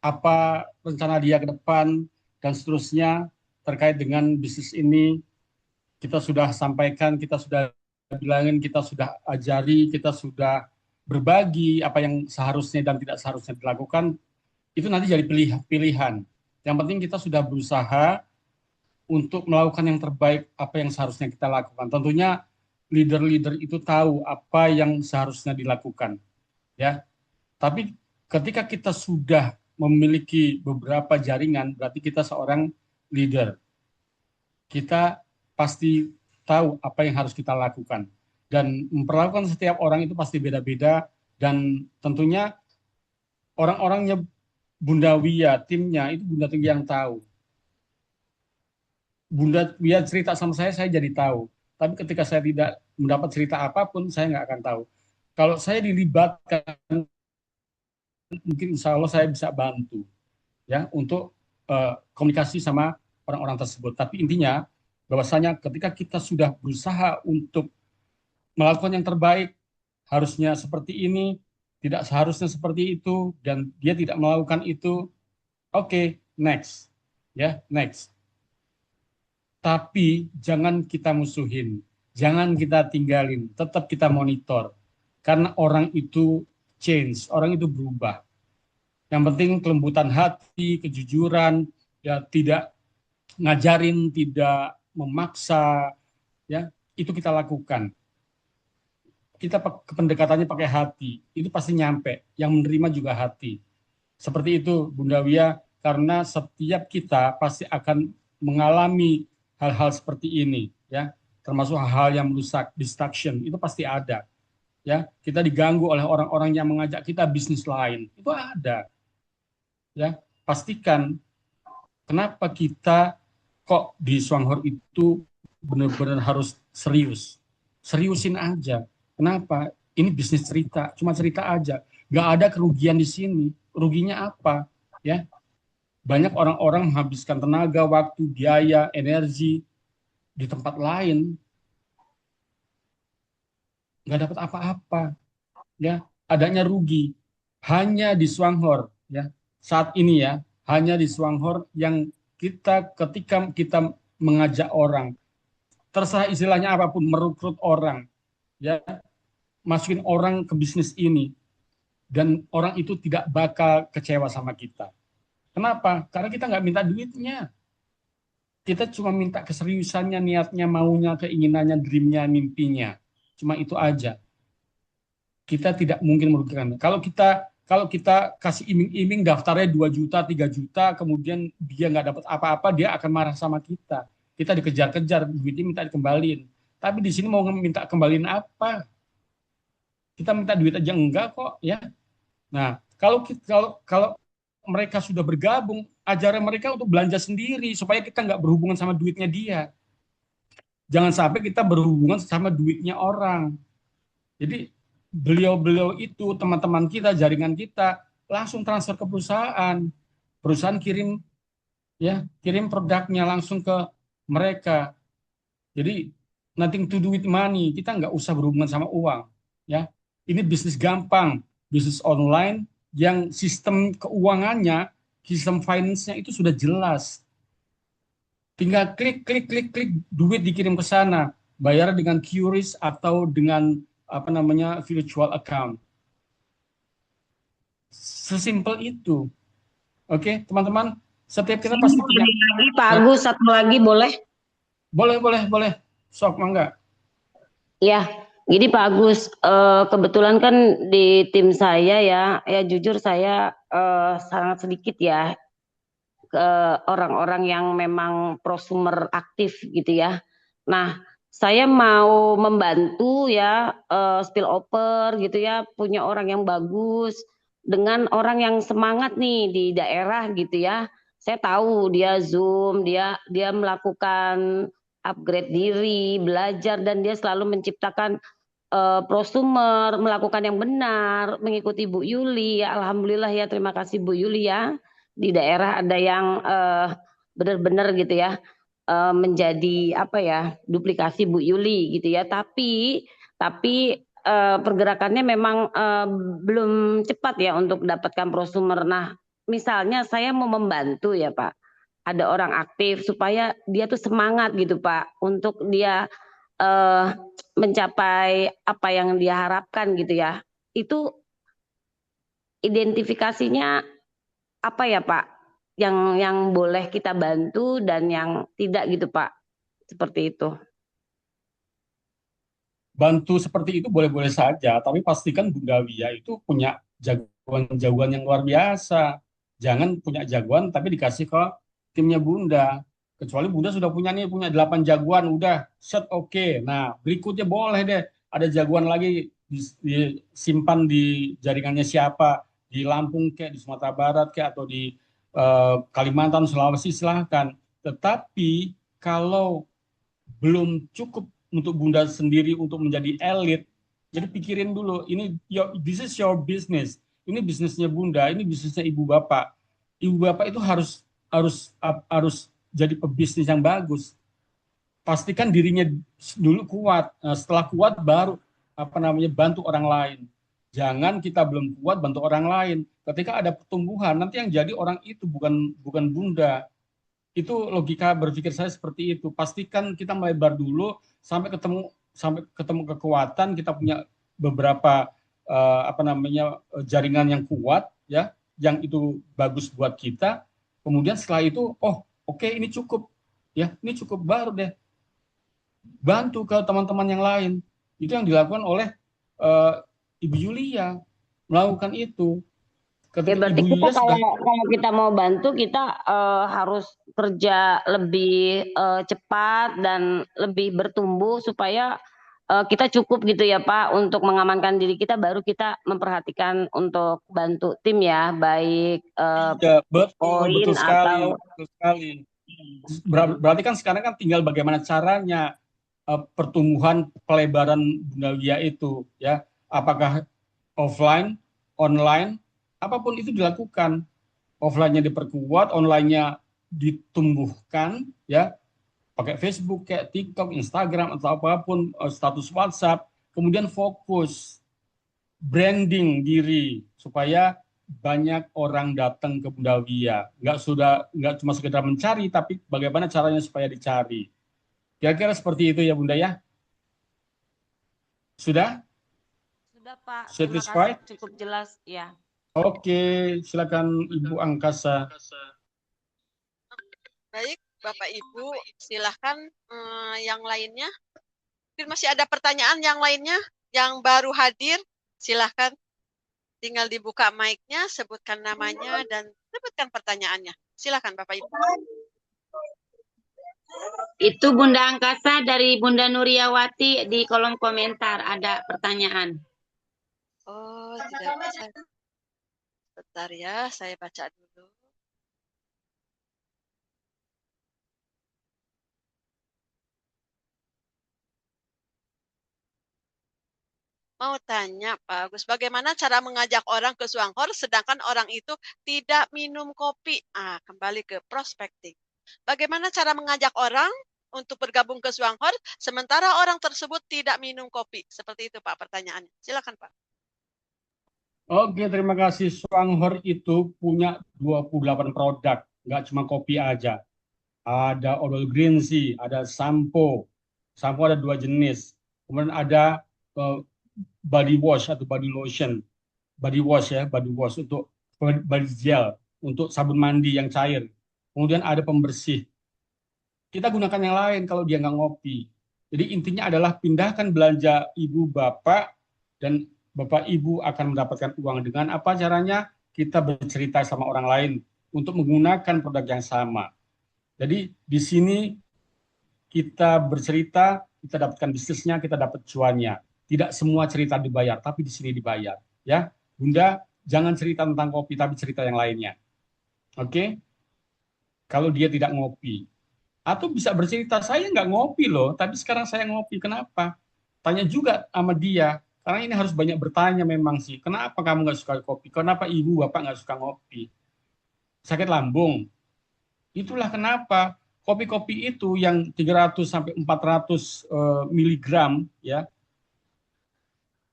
apa rencana dia ke depan, dan seterusnya terkait dengan bisnis ini. Kita sudah sampaikan, kita sudah bilangin, kita sudah ajari, kita sudah berbagi apa yang seharusnya dan tidak seharusnya dilakukan. Itu nanti jadi pilihan. Yang penting kita sudah berusaha untuk melakukan yang terbaik apa yang seharusnya kita lakukan. Tentunya leader-leader itu tahu apa yang seharusnya dilakukan. Ya. Tapi ketika kita sudah memiliki beberapa jaringan, berarti kita seorang leader. kita pasti tahu apa yang harus kita lakukan. Dan memperlakukan setiap orang itu pasti beda-beda, dan tentunya orang-orangnya Bunda Wia, timnya itu Bunda Tinggi yang tahu. Bunda Wia cerita sama saya jadi tahu. Tapi ketika saya tidak mendapat cerita apapun, saya nggak akan tahu. Kalau saya dilibatkan, mungkin insya Allah saya bisa bantu ya untuk komunikasi sama orang-orang tersebut. Tapi intinya bahwasanya ketika kita sudah berusaha untuk melakukan yang terbaik, harusnya seperti ini, tidak seharusnya seperti itu, dan dia tidak melakukan itu, oke, next, ya, next. Tapi jangan kita musuhin, jangan kita tinggalin, tetap kita monitor, karena orang itu change, orang itu berubah. Yang penting kelembutan hati, kejujuran, ya tidak ngajarin, tidak memaksa, ya itu kita lakukan. Kita pendekatannya pakai hati, itu pasti nyampe. Yang menerima juga hati. Seperti itu, Bunda Wia, karena setiap kita pasti akan mengalami hal-hal seperti ini, ya, termasuk hal-hal yang merusak, distraction, itu pasti ada. Ya, kita diganggu oleh orang-orang yang mengajak kita bisnis lain, itu ada. Ya, pastikan kenapa kita kok di Swanghor itu benar-benar harus serius. Seriusin aja. Kenapa? Ini bisnis cerita, cuma cerita aja. Nggak ada kerugian di sini. Ruginya apa? Ya, banyak orang-orang menghabiskan tenaga, waktu, biaya, energi di tempat lain, nggak dapat apa-apa. Ya, adanya rugi hanya di Swanghor. Ya, saat ini ya, hanya di Swanghor yang kita ketika kita mengajak orang, terserah istilahnya apapun, merekrut orang, ya, masukin orang ke bisnis ini, dan orang itu tidak bakal kecewa sama kita. Kenapa? Karena kita nggak minta duitnya. Kita cuma minta keseriusannya, niatnya, maunya, keinginannya, dreamnya, mimpinya. Cuma itu aja. Kita tidak mungkin merugikan. Kalau kita kasih iming-iming daftarnya 2 juta, 3 juta, kemudian dia nggak dapat apa-apa, dia akan marah sama kita. Kita dikejar-kejar, duitnya minta dikembalin. Tapi di sini mau minta kembaliin apa? Kita minta duit aja enggak kok, ya. Nah, kalau mereka sudah bergabung, ajaran mereka untuk belanja sendiri supaya kita nggak berhubungan sama duitnya dia. Jangan sampai kita berhubungan sama duitnya orang. Jadi beliau-beliau itu, teman-teman kita, jaringan kita, langsung transfer ke perusahaan. Perusahaan kirim produknya langsung ke mereka. Jadi nothing to do with money. Kita nggak usah berhubungan sama uang. Ya, ini bisnis gampang, bisnis online yang sistem keuangannya, sistem finance-nya itu sudah jelas. Tinggal klik, duit dikirim ke sana, bayar dengan QRIS atau dengan virtual account. Sesimpel itu. Oke, teman-teman, setiap kita pasti punya. Lagi Pak Agus, satu lagi boleh? Boleh. Sok, mangga. Ya, jadi Pak Agus, kebetulan kan di tim saya ya jujur saya sangat sedikit ya ke orang-orang yang memang prosumer aktif gitu ya. Nah, saya mau membantu ya spillover gitu ya, punya orang yang bagus dengan orang yang semangat nih di daerah gitu ya. Saya tahu dia Zoom, dia melakukan upgrade diri, belajar, dan dia selalu menciptakan prosumer, melakukan yang benar, mengikuti Bu Yuli. Ya, alhamdulillah ya, terima kasih Bu Yuli ya. Di daerah ada yang benar-benar gitu ya menjadi duplikasi Bu Yuli gitu ya. Tapi pergerakannya memang belum cepat ya untuk mendapatkan prosumer. Nah, misalnya saya mau membantu ya Pak, ada orang aktif supaya dia tuh semangat gitu Pak untuk dia mencapai apa yang dia harapkan gitu ya. Itu identifikasinya apa ya Pak? Yang boleh kita bantu dan yang tidak gitu Pak. Seperti itu. Bantu seperti itu boleh-boleh saja, tapi pastikan Bunda Wia itu punya jagoan-jagoan yang luar biasa. Jangan punya jagoan tapi dikasih ke timnya Bunda. Kecuali Bunda sudah punya 8 jagoan, udah set oke. Nah, berikutnya boleh deh ada jagoan lagi disimpan di jaringannya siapa, di Lampung kayak di Sumatera Barat kayak atau di Kalimantan, Sulawesi, silahkan. Tetapi kalau belum cukup untuk Bunda sendiri untuk menjadi elit, jadi pikirin dulu, this is your business. Ini bisnisnya Bunda, ini bisnisnya Ibu Bapak. Ibu Bapak itu harus harus harus jadi pebisnis yang bagus. Pastikan dirinya dulu kuat. Nah, setelah kuat baru bantu orang lain. Jangan kita belum kuat bantu orang lain. Ketika ada pertumbuhan, nanti yang jadi orang itu bukan Bunda. Itu logika berpikir saya seperti itu. Pastikan kita melebar dulu sampai ketemu kekuatan, kita punya beberapa jaringan yang kuat ya, yang itu bagus buat kita. Kemudian setelah itu, oke, ini cukup ya, ini cukup, baru deh bantu ke teman-teman yang lain. Itu yang dilakukan oleh Ibu Yulia, melakukan itu. Ya berarti kita kalau kita mau bantu kita harus kerja lebih cepat dan lebih bertumbuh supaya kita cukup gitu ya Pak untuk mengamankan diri kita, baru kita memperhatikan untuk bantu tim ya, baik ya, betul poin sekali, atau betul sekali. Berarti kan sekarang kan tinggal bagaimana caranya pertumbuhan pelebaran Bunda Yulia itu ya, apakah offline, online, apapun itu dilakukan. Offline-nya diperkuat, online-nya ditumbuhkan ya, pakai Facebook, kayak TikTok, Instagram atau apapun, status WhatsApp, kemudian fokus branding diri supaya banyak orang datang ke Bunda Yulia. Nggak cuma sekedar mencari, tapi bagaimana caranya supaya dicari. Kira-kira seperti itu ya Bunda ya. Sudah? Sudah Pak. Satisfied? Terima kasih, cukup jelas ya. Oke, silakan Ibu Angkasa. Baik, Bapak Ibu, silahkan yang lainnya. Mungkin masih ada pertanyaan yang lainnya yang baru hadir, silahkan. Tinggal dibuka mic-nya, sebutkan namanya, dan sebutkan pertanyaannya. Silahkan Bapak Ibu. Itu Bunda Angkasa dari Bunda Nuriawati, di kolom komentar ada pertanyaan. Oh, tidak bisa. Bentar ya, saya baca dulu. Mau tanya Pak Agus, bagaimana cara mengajak orang ke Suanghor sedangkan orang itu tidak minum kopi? Kembali ke prospecting. Bagaimana cara mengajak orang untuk bergabung ke Suanghor sementara orang tersebut tidak minum kopi? Seperti itu Pak pertanyaannya. Silakan Pak. Oke, terima kasih. Suanghor itu punya 28 produk, nggak cuma kopi aja. Ada odol green tea, ada sampo. Sampo ada 2 jenis. Kemudian ada body wash atau body lotion. Body wash ya, body wash untuk body gel, untuk sabun mandi yang cair. Kemudian ada pembersih. Kita gunakan yang lain kalau dia nggak ngopi. Jadi intinya adalah pindahkan belanja ibu bapak, dan bapak ibu akan mendapatkan uang. Dengan apa caranya? Kita bercerita sama orang lain untuk menggunakan produk yang sama. Jadi di sini kita bercerita, kita dapatkan bisnisnya, kita dapat cuannya. Tidak semua cerita dibayar, tapi di sini dibayar. Ya, Bunda, jangan cerita tentang kopi, tapi cerita yang lainnya. Oke? Kalau dia tidak ngopi. Atau bisa bercerita, saya nggak ngopi loh, tapi sekarang saya ngopi. Kenapa? Tanya juga sama dia. Karena ini harus banyak bertanya memang sih. Kenapa kamu nggak suka kopi? Kenapa ibu, bapak nggak suka ngopi? Sakit lambung? Itulah kenapa kopi-kopi itu yang 300 sampai 400 miligram ya,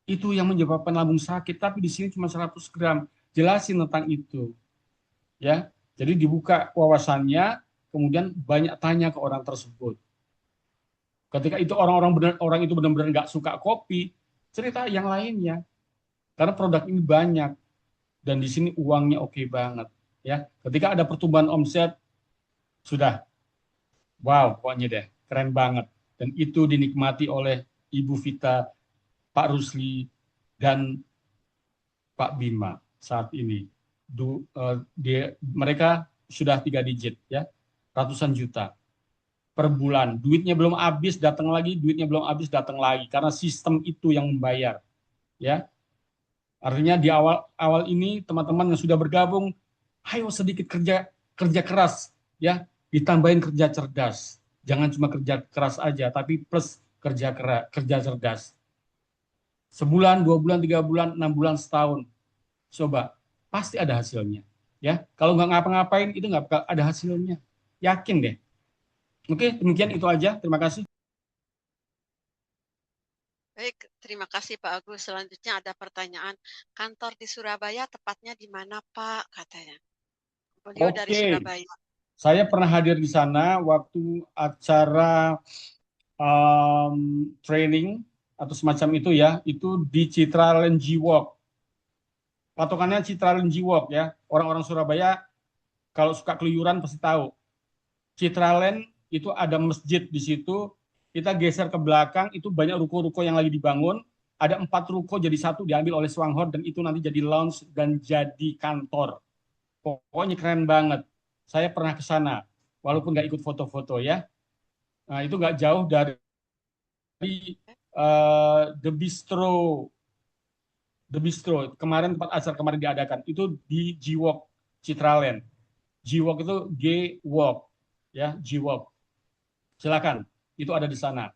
itu yang menyebabkan lambung sakit, tapi di sini cuma 100 gram. Jelasin tentang itu. Ya. Jadi dibuka wawasannya, kemudian banyak tanya ke orang tersebut. Ketika itu orang itu benar-benar nggak suka kopi, cerita yang lainnya. Karena produk ini banyak dan di sini uangnya oke banget ya. Ketika ada pertumbuhan omset, sudah wow, pokoknya deh keren banget, dan itu dinikmati oleh Ibu Vita, Pak Rusli, dan Pak Bima saat ini. Mereka sudah 3 digit ya, ratusan juta. per bulan. Duitnya belum habis, datang lagi, duitnya belum habis, datang lagi. Karena sistem itu yang membayar. Ya, artinya di awal ini teman-teman yang sudah bergabung, ayo sedikit kerja keras, ya, ditambahin kerja cerdas. Jangan cuma kerja keras aja, tapi plus kerja cerdas. Sebulan, 2 bulan, 3 bulan, 6 bulan, setahun. Coba, pasti ada hasilnya. Ya, kalau nggak ngapa-ngapain itu nggak bakal ada hasilnya. Yakin deh. Oke, demikian itu aja. Terima kasih. Baik, terima kasih Pak Agus. Selanjutnya ada pertanyaan, kantor di Surabaya tepatnya di mana Pak? Katanya. Beliau dari Oke, Surabaya. saya pernah hadir di sana waktu acara training atau semacam itu ya, itu di Citraland G-Walk. Patokannya Citraland G-Walk ya. Orang-orang Surabaya kalau suka keluyuran pasti tahu. Citraland itu ada masjid di situ. Kita geser ke belakang, itu banyak ruko-ruko yang lagi dibangun. Ada 4 ruko jadi satu diambil oleh Swanghor dan itu nanti jadi lounge dan jadi kantor. Pokoknya keren banget. Saya pernah ke sana, walaupun nggak ikut foto-foto ya. Nah, itu nggak jauh dari The Bistro. The Bistro kemarin tempat acara kemarin diadakan itu di G-Walk Citraland. G-Walk itu G-Walk ya, G-Walk. Silakan, itu ada di sana.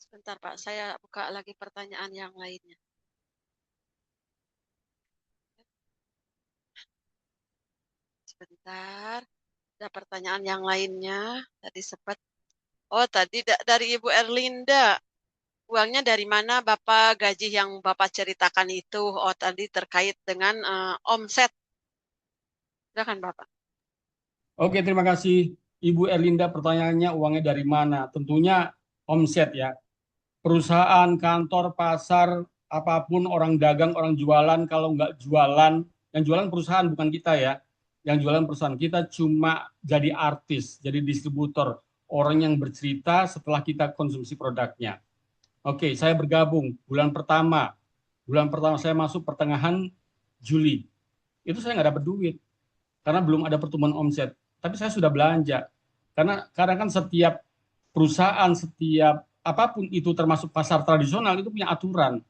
Sebentar Pak, saya buka lagi pertanyaan yang lainnya. Sebentar, ada pertanyaan yang lainnya. Tadi sempat, tadi dari Ibu Erlinda. Uangnya dari mana Bapak gaji yang Bapak ceritakan itu? Oh, tadi terkait dengan omset. Silakan Bapak. Oke, terima kasih Ibu Erlinda. Pertanyaannya uangnya dari mana? Tentunya omset ya. Perusahaan, kantor, pasar, apapun, orang dagang, orang jualan, kalau nggak jualan, yang jualan perusahaan bukan kita ya. Yang jualan perusahaan kita cuma jadi artis, jadi distributor, orang yang bercerita setelah kita konsumsi produknya. Oke, saya bergabung bulan pertama saya masuk pertengahan Juli. Itu saya nggak dapat duit karena belum ada pertumbuhan omset. Tapi saya sudah belanja. Karena kadang kan setiap perusahaan, setiap apapun itu termasuk pasar tradisional itu punya aturan.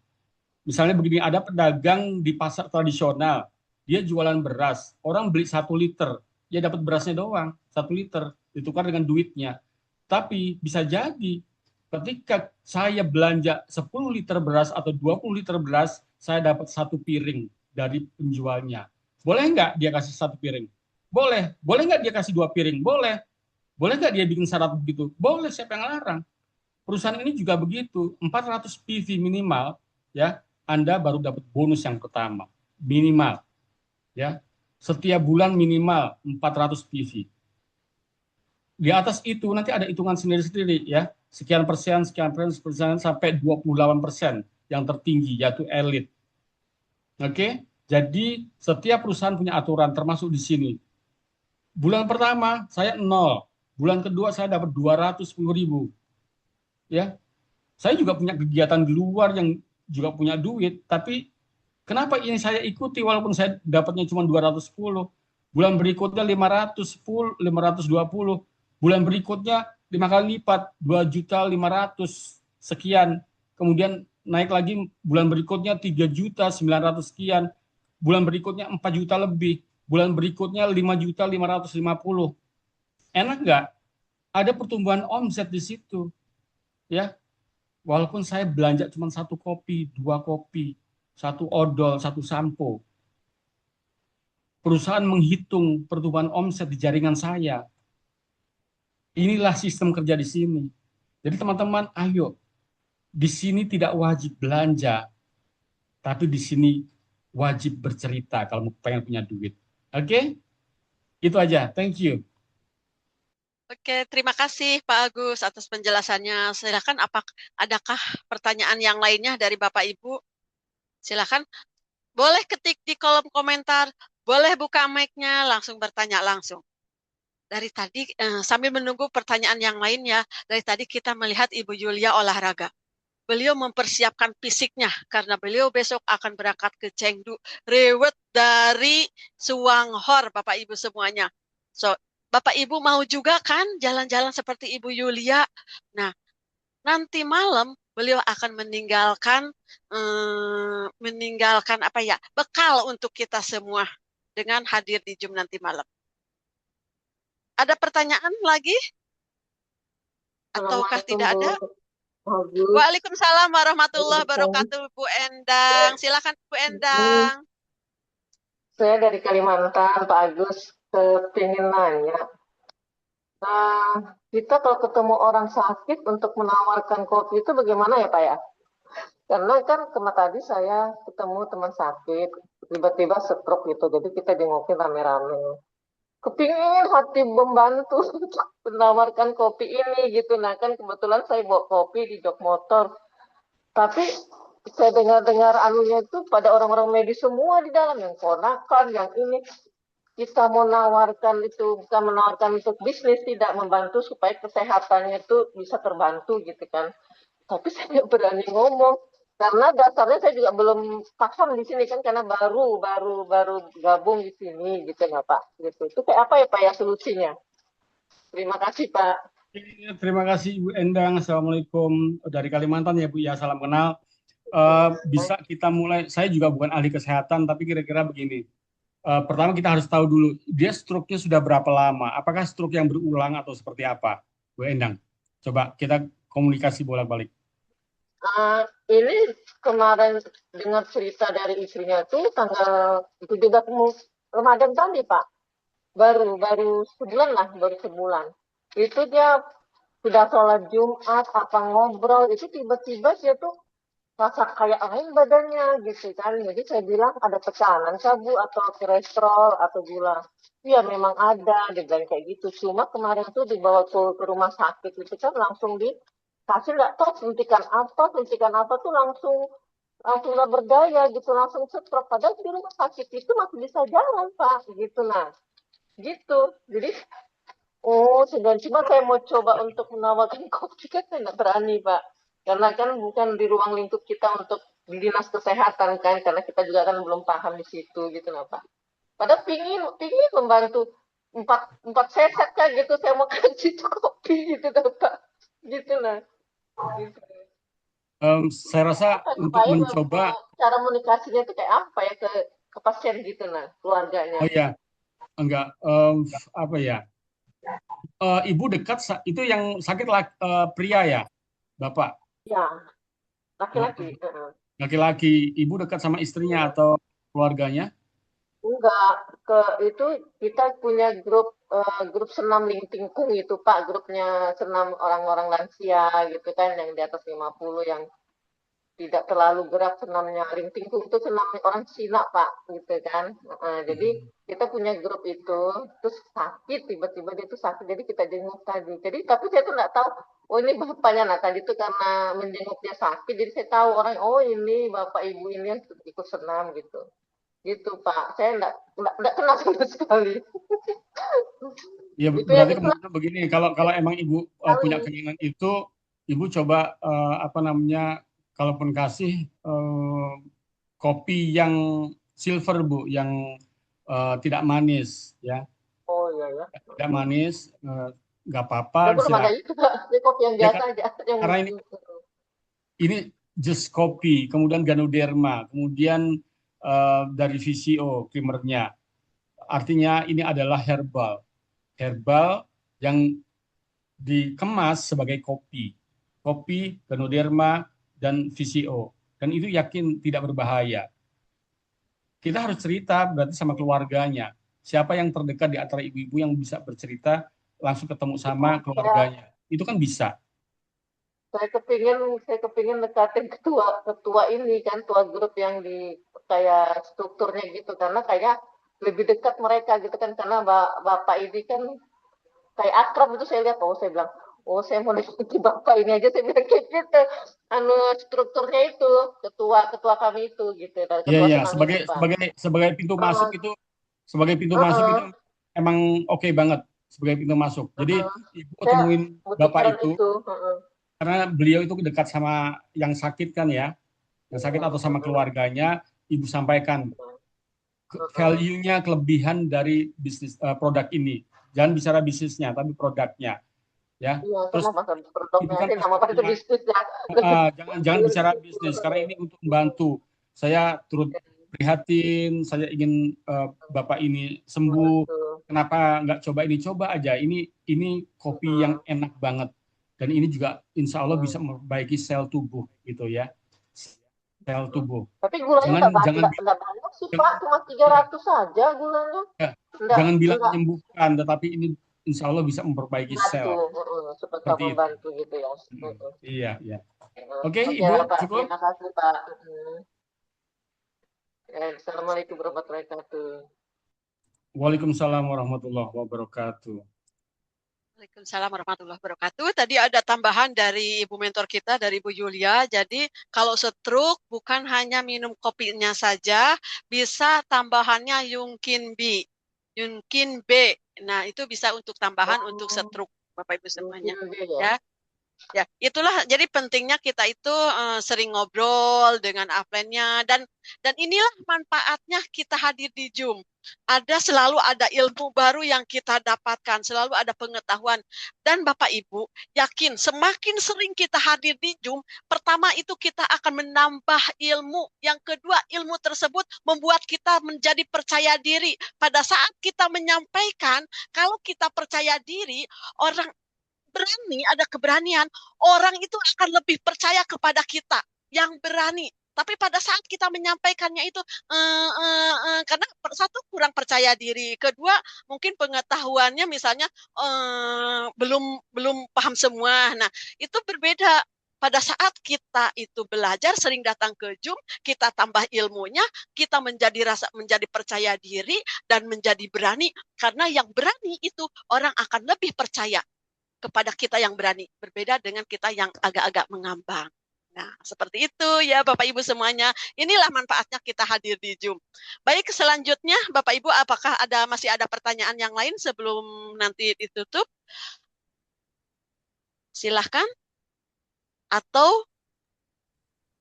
Misalnya begini, ada pedagang di pasar tradisional, dia jualan beras, orang beli 1 liter, dia dapat berasnya doang, 1 liter, ditukar dengan duitnya. Tapi bisa jadi ketika saya belanja 10 liter beras atau 20 liter beras, saya dapat 1 piring dari penjualnya. Boleh nggak dia kasih 1 piring? Boleh. Boleh nggak dia kasih 2 piring? Boleh. Boleh nggak dia bikin syarat begitu? Boleh, siapa yang larang? Perusahaan ini juga begitu, 400 PV minimal, ya, Anda baru dapat bonus yang pertama, minimal, ya. Setiap bulan minimal 400 PV. Di atas itu nanti ada hitungan sendiri-sendiri ya, sekian persen sampai 28% yang tertinggi yaitu elit. Oke, jadi setiap perusahaan punya aturan termasuk di sini. Bulan pertama saya 0, bulan kedua saya dapat 210.000. Ya, saya juga punya kegiatan di luar yang juga punya duit, tapi kenapa ini saya ikuti walaupun saya dapatnya cuma 210. Bulan berikutnya 510, 520. Bulan berikutnya 5 kali lipat, 2.500.000 sekian. Kemudian naik lagi bulan berikutnya 3.900.000 sekian. Bulan berikutnya 4 juta lebih. Bulan berikutnya 5.550.000. Enak nggak? Ada pertumbuhan omset di situ. Ya, walaupun saya belanja cuma 1 kopi, 2 kopi, 1 odol, 1 sampo. Perusahaan menghitung pertumbuhan omset di jaringan saya. Inilah sistem kerja di sini. Jadi teman-teman, ayo. Di sini tidak wajib belanja, tapi di sini wajib bercerita kalau pengen punya duit. Oke? Itu aja. Thank you. Oke, terima kasih Pak Agus atas penjelasannya. Silakan, adakah pertanyaan yang lainnya dari Bapak Ibu? Silakan. Boleh ketik di kolom komentar, boleh buka mic-nya, langsung bertanya langsung. Dari tadi sambil menunggu pertanyaan yang lainnya, dari tadi kita melihat Ibu Yulia olahraga. beliau mempersiapkan fisiknya karena beliau besok akan berangkat ke Chengdu, rewet dari Suwanghor, Bapak Ibu semuanya. So, Bapak Ibu mau juga kan jalan-jalan seperti Ibu Yulia? Nah, nanti malam beliau akan meninggalkan apa ya, bekal untuk kita semua dengan hadir di Zoom nanti malam. Ada pertanyaan lagi? Ataukah tidak ada? Waalaikumsalam warahmatullahi wabarakatuh, Bu Endang. Silakan Bu Endang. Saya dari Kalimantan, Pak Agus, ingin nanya. Kita kalau ketemu orang sakit untuk menawarkan kopi itu bagaimana ya Pak ya? Karena kan tadi saya ketemu teman sakit, tiba-tiba stroke gitu, jadi kita jengukin rame-rame. Kepingin hati membantu untuk menawarkan kopi ini gitu. Nah kan kebetulan saya bawa kopi di jok motor. Tapi saya dengar-dengar anunya itu pada orang-orang medis semua di dalam, yang ponakan, yang ini. Kita mau menawarkan itu, bukan menawarkan untuk bisnis, tidak membantu supaya kesehatannya itu bisa terbantu gitu kan. Tapi saya nggak berani ngomong. Karena dasarnya saya juga belum paham di sini kan, karena baru gabung di sini gitu nggak Pak? Gitu. Itu kayak apa ya Pak ya solusinya? Terima kasih Pak. Terima kasih Ibu Endang. Assalamualaikum dari Kalimantan ya Bu ya, salam kenal. Bisa kita mulai, saya juga bukan ahli kesehatan, tapi kira-kira begini. Pertama kita harus tahu dulu, dia stroke-nya sudah berapa lama? Apakah stroke yang berulang atau seperti apa? Bu Endang, coba kita komunikasi bolak-balik. Ini kemarin dengar cerita dari istrinya itu tanggal 17 Ramadan tadi Pak. Baru sebulan lah, baru sebulan. Itu dia sudah sholat Jumat, apa ngobrol, itu tiba-tiba dia tuh rasa kayak lain badannya gitu kan. Jadi saya bilang ada tekanan Bu atau kolesterol atau gula. Iya memang ada, dia bilang kayak gitu. Cuma kemarin tuh dibawa ke rumah sakit gitu kan, langsung dikasih nggak tahu suntikan apa tuh langsung nggak berdaya gitu, langsung stroke. Padahal di rumah sakit itu masih bisa jalan Pak gitu. Nah gitu. Jadi sebenarnya cuma saya mau coba untuk menawarkan kopi kan saya nggak berani Pak. Karena kan bukan di ruang lingkup kita untuk di dinas kesehatan kan, karena kita juga kan belum paham di situ gitu lah Pak. Padahal pingin membantu empat seset kan gitu, saya mau kasih kopi gitu dah Pak. Gitu lah. Gitu. Saya rasa untuk mencoba cara komunikasinya itu kayak apa ya ke pasien gitu nah, keluarganya. Oh ya, enggak apa ya? Ibu dekat itu yang sakit pria ya, Bapak? Ya, laki-laki. Laki-laki, ibu dekat sama istrinya atau keluarganya? Enggak, itu kita punya grup senam Lingtingkung itu Pak, grupnya senam orang-orang lansia gitu kan, yang di atas 50 yang tidak terlalu gerak senamnya. Lingtingkung itu senam orang Cina Pak, gitu kan. Jadi kita punya grup itu, terus sakit tiba-tiba dia tuh sakit, jadi kita jenguk tadi. Jadi tapi saya tuh nggak tahu, oh ini bapaknya. Nah tadi itu karena menjenguk dia sakit, jadi saya tahu orang, oh ini bapak ibu ini yang ikut senam gitu. Gitu Pak, saya enggak kenal sama sekali. Ya berarti kemudian begini, kalau emang ibu punya keinginan itu, ibu coba kalaupun kasih kopi yang silver Bu, yang tidak manis ya. Oh iya ya. Tidak manis, nggak apa-apa. Kopi yang biasa aja. Karena ini just kopi, kemudian Ganoderma, kemudian dari VCO creamernya. Artinya ini adalah herbal yang dikemas sebagai kopi, Ganoderma dan VCO, dan itu yakin tidak berbahaya. Kita harus cerita berarti sama keluarganya. Siapa yang terdekat di antara ibu-ibu yang bisa bercerita langsung ketemu sama keluarganya, itu kan bisa. Saya kepingin dekatin ketua ini kan, ketua grup yang di kayak strukturnya gitu, karena kayak lebih dekat mereka gitu kan, karena bapak ini kan kayak akrab itu saya lihat, saya bilang, saya mau diskusi bapak ini aja, saya bilang kayak gitu, strukturnya itu ketua kami itu gitu. Iya, sebagai pintu masuk itu, masuk itu emang oke banget sebagai pintu masuk. Jadi ibu ketemuin bapak itu. karena beliau itu dekat sama yang sakit kan ya, yang sakit atau sama keluarganya, Ibu sampaikan value-nya, kelebihan dari bisnis produk ini. Jangan bicara bisnisnya, tapi produknya. Ya. Iya, Terus sama Mas, produknya itu kan aja nama itu bisnis ya. jangan bicara bisnis karena ini untuk membantu. Saya turut prihatin, saya ingin Bapak ini sembuh. Kenapa nggak coba ini? Coba aja. Ini kopi yang enak banget dan ini juga insya Allah bisa memperbaiki sel tubuh gitu ya. Sel tubuh. Tapi gulanya Jangan banyak sih Pak, cuma 300 saja gulanya. Jangan bilang menyembuhkan, tetapi ini insya Allah bisa memperbaiki sel. Seperti membantu gitu ya. Iya, iya. Oke, Ibu, Pak, cukup. terima kasih Pak. Assalamualaikum warahmatullahi wabarakatuh. Waalaikumsalam warahmatullahi wabarakatuh. Waalaikumsalam warahmatullahi wabarakatuh. Tadi ada tambahan dari Ibu mentor kita, dari Ibu Yulia. Jadi kalau stroke bukan hanya minum kopinya saja, bisa tambahannya Yungkin B. Yungkin B. Nah, itu bisa untuk tambahan untuk stroke, Bapak Ibu semuanya. Ya. Ya, itulah jadi pentingnya kita itu sering ngobrol dengan upline-nya dan inilah manfaatnya kita hadir di Zoom. Selalu ada ilmu baru yang kita dapatkan, selalu ada pengetahuan. Dan Bapak Ibu, yakin semakin sering kita hadir di Zoom, pertama itu kita akan menambah ilmu. Yang kedua, ilmu tersebut membuat kita menjadi percaya diri. Pada saat kita menyampaikan, kalau kita percaya diri, orang berani, ada keberanian, orang itu akan lebih percaya kepada kita yang berani. Tapi pada saat kita menyampaikannya itu, karena satu kurang percaya diri, kedua mungkin pengetahuannya misalnya belum paham semua. Nah, itu berbeda. Pada saat kita itu belajar, sering datang ke Zoom, kita tambah ilmunya, kita menjadi percaya diri dan menjadi berani. Karena yang berani itu orang akan lebih percaya kepada kita yang berani, berbeda dengan kita yang agak-agak mengambang. Nah, seperti itu ya Bapak Ibu semuanya. Inilah manfaatnya kita hadir di Zoom. Baik, selanjutnya Bapak Ibu, apakah masih ada pertanyaan yang lain sebelum nanti ditutup? Silahkan. Atau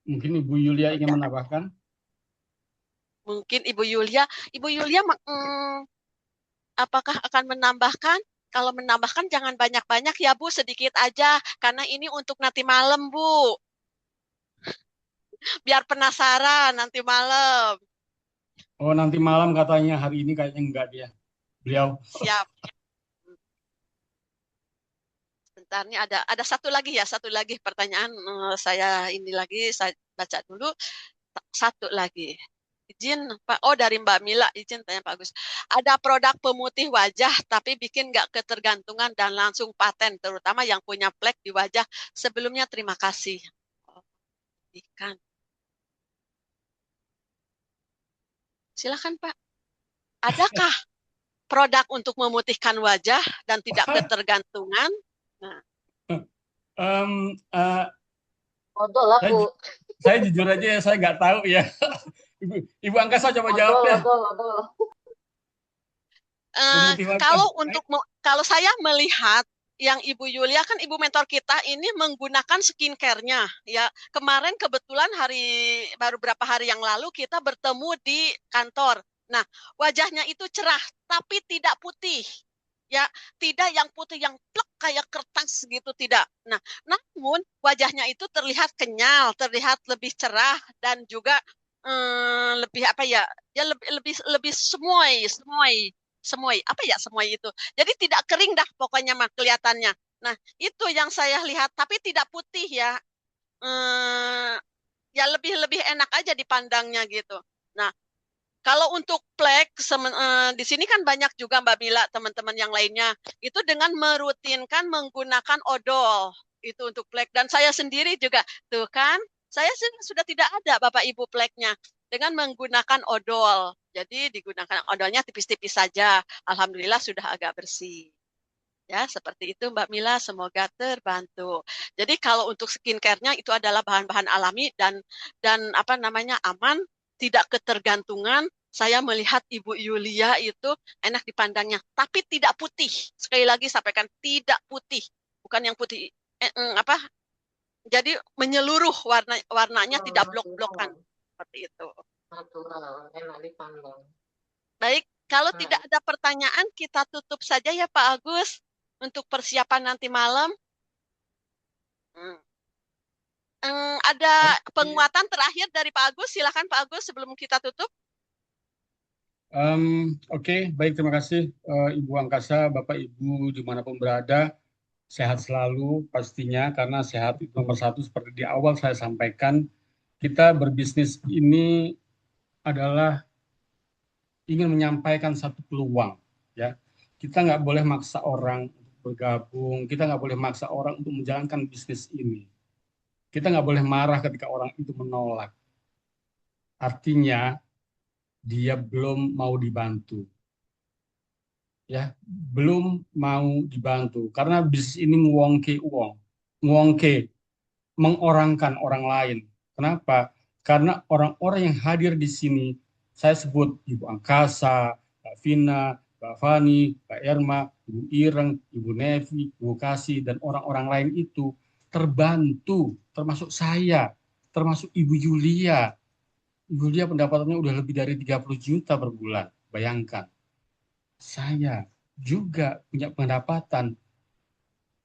mungkin Ibu Yulia ingin menambahkan? Mungkin Ibu Yulia apakah akan menambahkan? Kalau menambahkan jangan banyak-banyak ya Bu, sedikit aja. Karena ini untuk nanti malam Bu. Biar penasaran nanti malam. Oh, nanti malam katanya, hari ini kayaknya enggak dia. Beliau. Siap. Sebentar, nih ada satu lagi pertanyaan. Saya baca dulu. Satu lagi. Izin Pak, dari Mbak Mila, izin tanya Pak Agus. Ada produk pemutih wajah tapi bikin nggak ketergantungan dan langsung paten, terutama yang punya plek di wajah. Sebelumnya terima kasih. Ikan. Silakan Pak. Adakah produk untuk memutihkan wajah dan tidak ketergantungan? Nah. Saya jujur aja ya, saya nggak tahu ya. Ibu Angkasa coba jawab ya. Kalau saya melihat yang Ibu Yulia, kan Ibu mentor kita ini menggunakan skincare-nya ya. Kemarin kebetulan baru berapa hari yang lalu kita bertemu di kantor. Nah, wajahnya itu cerah tapi tidak putih. Ya, tidak yang putih yang plek kayak kertas gitu, tidak. Nah, namun wajahnya itu terlihat kenyal, terlihat lebih cerah dan juga lebih apa ya? Ya lebih semuai itu. Jadi tidak kering dah pokoknya mah kelihatannya. Nah, itu yang saya lihat, tapi tidak putih ya. Ya lebih enak aja dipandangnya gitu. Nah, kalau untuk plek, di sini kan banyak juga Mbak Mila, teman-teman yang lainnya, itu dengan merutinkan menggunakan odol, itu untuk plek. Dan saya sendiri juga, tuh kan, saya sudah tidak ada Bapak Ibu pleknya, dengan menggunakan odol. Jadi digunakan odolnya tipis-tipis saja, Alhamdulillah sudah agak bersih. Ya, seperti itu Mbak Mila, semoga terbantu. Jadi kalau untuk skincare-nya itu adalah bahan-bahan alami dan aman, tidak ketergantungan. Saya melihat Ibu Yulia itu enak dipandangnya, tapi tidak putih. Sekali lagi sampaikan tidak putih, bukan yang putih Jadi menyeluruh warnanya tidak blok-blokan Natural, seperti itu. natural, enak dipandang. Baik, kalau Nah, tidak ada pertanyaan kita tutup saja ya Pak Agus untuk persiapan nanti malam. Hmm. Ada Oke. penguatan terakhir dari Pak Agus, silakan Pak Agus sebelum kita tutup. Oke, baik, terima kasih Ibu Angkasa, Bapak Ibu dimanapun berada, sehat selalu pastinya, karena sehat itu nomor satu. Seperti di awal saya sampaikan, kita berbisnis ini adalah ingin menyampaikan satu peluang, ya. Kita nggak boleh maksa orang untuk bergabung, kita nggak boleh maksa orang untuk menjalankan bisnis ini. Kita nggak boleh marah ketika orang itu menolak. Artinya dia belum mau dibantu, ya, belum mau dibantu, karena bisnis ini nguongke uang, nguongke, mengorangkan orang lain. Kenapa? Karena orang-orang yang hadir di sini, saya sebut Ibu Angkasa, Mbak Vina, Mbak Fani, Mbak Irma, Ibu Ireng, Ibu Nevi, Ibu Kasih, dan orang-orang lain itu terbantu, termasuk saya, termasuk Ibu Yulia. Ibu Yulia pendapatannya udah lebih dari 30 juta per bulan. Bayangkan, saya juga punya pendapatan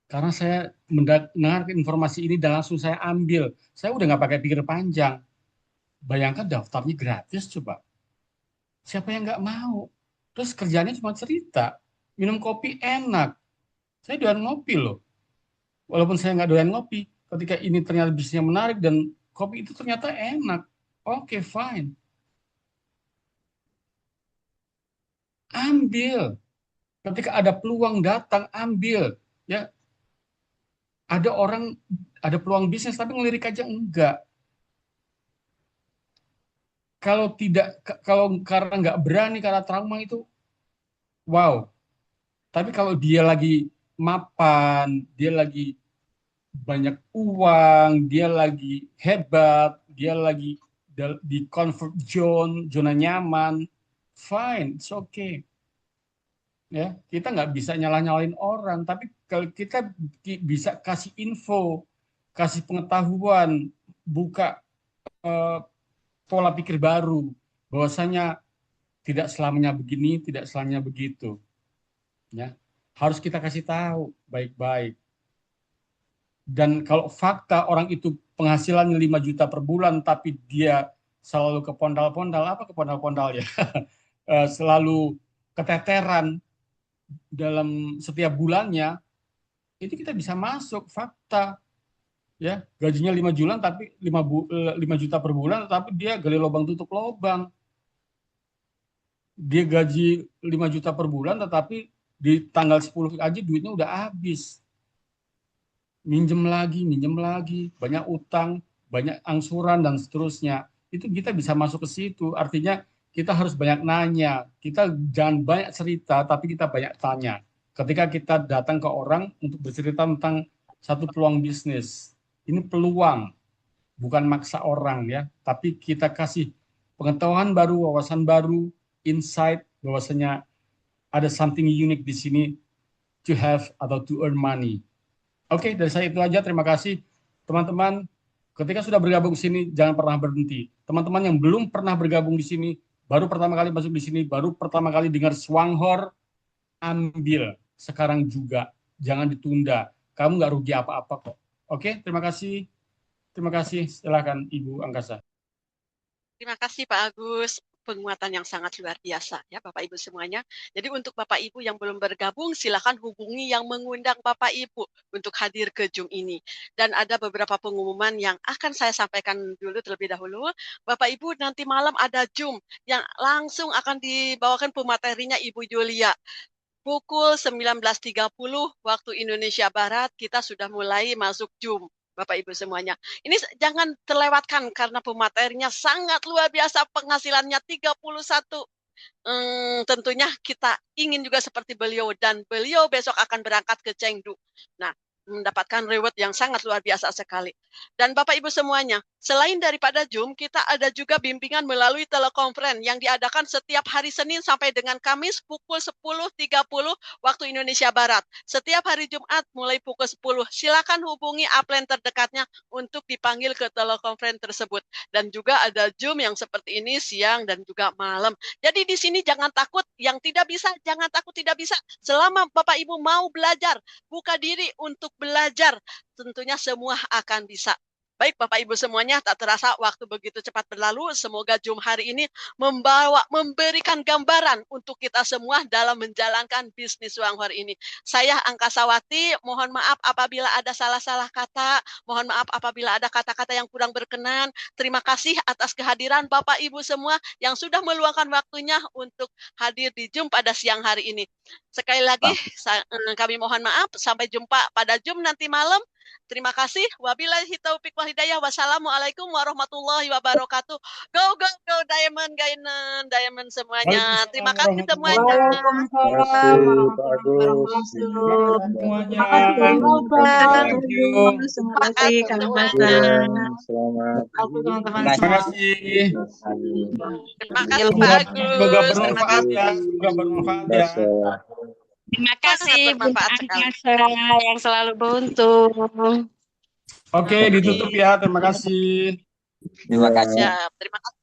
karena saya mendengar informasi ini dan langsung saya ambil. Saya udah nggak pakai pikir panjang. Bayangkan daftarnya gratis coba. Siapa yang nggak mau? Terus kerjanya cuma cerita. Minum kopi enak. Saya doyan ngopi loh. Walaupun saya nggak doyan ngopi, ketika ini ternyata bisnisnya menarik dan kopi itu ternyata enak. Oke, fine. Ambil. Ketika ada peluang datang, ambil. Ya, ada orang, ada peluang bisnis tapi ngelirik aja enggak. Kalau tidak, kalau karena nggak berani, karena trauma itu, wow. Tapi kalau dia lagi mapan, dia lagi banyak uang, dia lagi hebat, dia lagi di comfort zone, zona nyaman, fine, it's okay. Ya, kita nggak bisa nyalah-nyalain orang, tapi kalau kita bisa kasih info, kasih pengetahuan, buka eh, pola pikir baru, bahwasanya tidak selamanya begini, tidak selamanya begitu. Ya, harus kita kasih tahu baik-baik. Dan kalau fakta orang itu penghasilannya 5 juta per bulan, tapi dia selalu ke pondal-pondal, apa ke pondal-pondal ya? Selalu keteteran dalam setiap bulannya, itu kita bisa masuk fakta. Ya, gajinya 5 juta tapi 5 juta per bulan, tapi dia gali lubang tutup lubang. Dia gaji 5 juta per bulan, tetapi di tanggal 10 aja duitnya udah habis. Minjem lagi, banyak utang, banyak angsuran, dan seterusnya. Itu kita bisa masuk ke situ. Artinya kita harus banyak nanya. Kita jangan banyak cerita, tapi kita banyak tanya. Ketika kita datang ke orang untuk bercerita tentang satu peluang bisnis. Ini peluang, bukan maksa orang ya. Tapi kita kasih pengetahuan baru, wawasan baru, insight, bahwasanya ada something unique di sini to have atau to earn money. Oke, dari saya itu aja. Terima kasih teman-teman. Ketika sudah bergabung di sini, jangan pernah berhenti. Teman-teman yang belum pernah bergabung di sini, baru pertama kali masuk di sini, baru pertama kali dengar Swanghor, ambil sekarang juga. Jangan ditunda. Kamu nggak rugi apa-apa kok. Oke, terima kasih. Terima kasih. Silakan Ibu Angkasa. Terima kasih Pak Agus, penguatan yang sangat luar biasa ya Bapak Ibu semuanya. Jadi untuk Bapak Ibu yang belum bergabung, silakan hubungi yang mengundang Bapak Ibu untuk hadir ke Zoom ini. Dan ada beberapa pengumuman yang akan saya sampaikan dulu terlebih dahulu. Bapak Ibu nanti malam ada Zoom yang langsung akan dibawakan pematerinya Ibu Yulia. Pukul 19.30 waktu Indonesia Barat kita sudah mulai masuk Zoom. Bapak Ibu semuanya. Ini jangan terlewatkan karena pematerinya sangat luar biasa, penghasilannya 31. Tentunya kita ingin juga seperti beliau dan beliau besok akan berangkat ke Chengdu. Nah, mendapatkan reward yang sangat luar biasa sekali. Dan Bapak Ibu semuanya, selain daripada Zoom, kita ada juga bimbingan melalui telekonferensi yang diadakan setiap hari Senin sampai dengan Kamis pukul 10.30 waktu Indonesia Barat. Setiap hari Jumat mulai pukul 10. Silakan hubungi upline terdekatnya untuk dipanggil ke telekonferensi tersebut. Dan juga ada Zoom yang seperti ini siang dan juga malam. Jadi di sini jangan takut, yang tidak bisa, jangan takut tidak bisa. Selama Bapak Ibu mau belajar, buka diri untuk belajar, tentunya semua akan bisa. Baik Bapak Ibu semuanya, tak terasa waktu begitu cepat berlalu. Semoga Zoom hari ini memberikan gambaran untuk kita semua dalam menjalankan bisnis uang hari ini. Saya Angkasawati, mohon maaf apabila ada salah-salah kata, mohon maaf apabila ada kata-kata yang kurang berkenan. Terima kasih atas kehadiran Bapak Ibu semua yang sudah meluangkan waktunya untuk hadir di Zoom pada siang hari ini. Sekali lagi kami mohon maaf, sampai jumpa pada Zoom nanti malam. Terima kasih. Wabillahi taufiq wal hidayah. Wassalamualaikum warahmatullahi wabarakatuh. Go go go Diamond Gainen, Diamond semuanya. Terima kasih semuanya. Waalaikumsalam Semuanya. Terima kasih Kang Hasan. Terima kasih. Terima kasih Pak Agus. Semoga bermanfaat ya. Semoga bermanfaat ya. Terima kasih Sangat Bunda bermanfaat sekali. Angkasa yang selalu beruntung. Oke, ditutup ya. Terima kasih. Terima kasih. Siap. Terima kasih.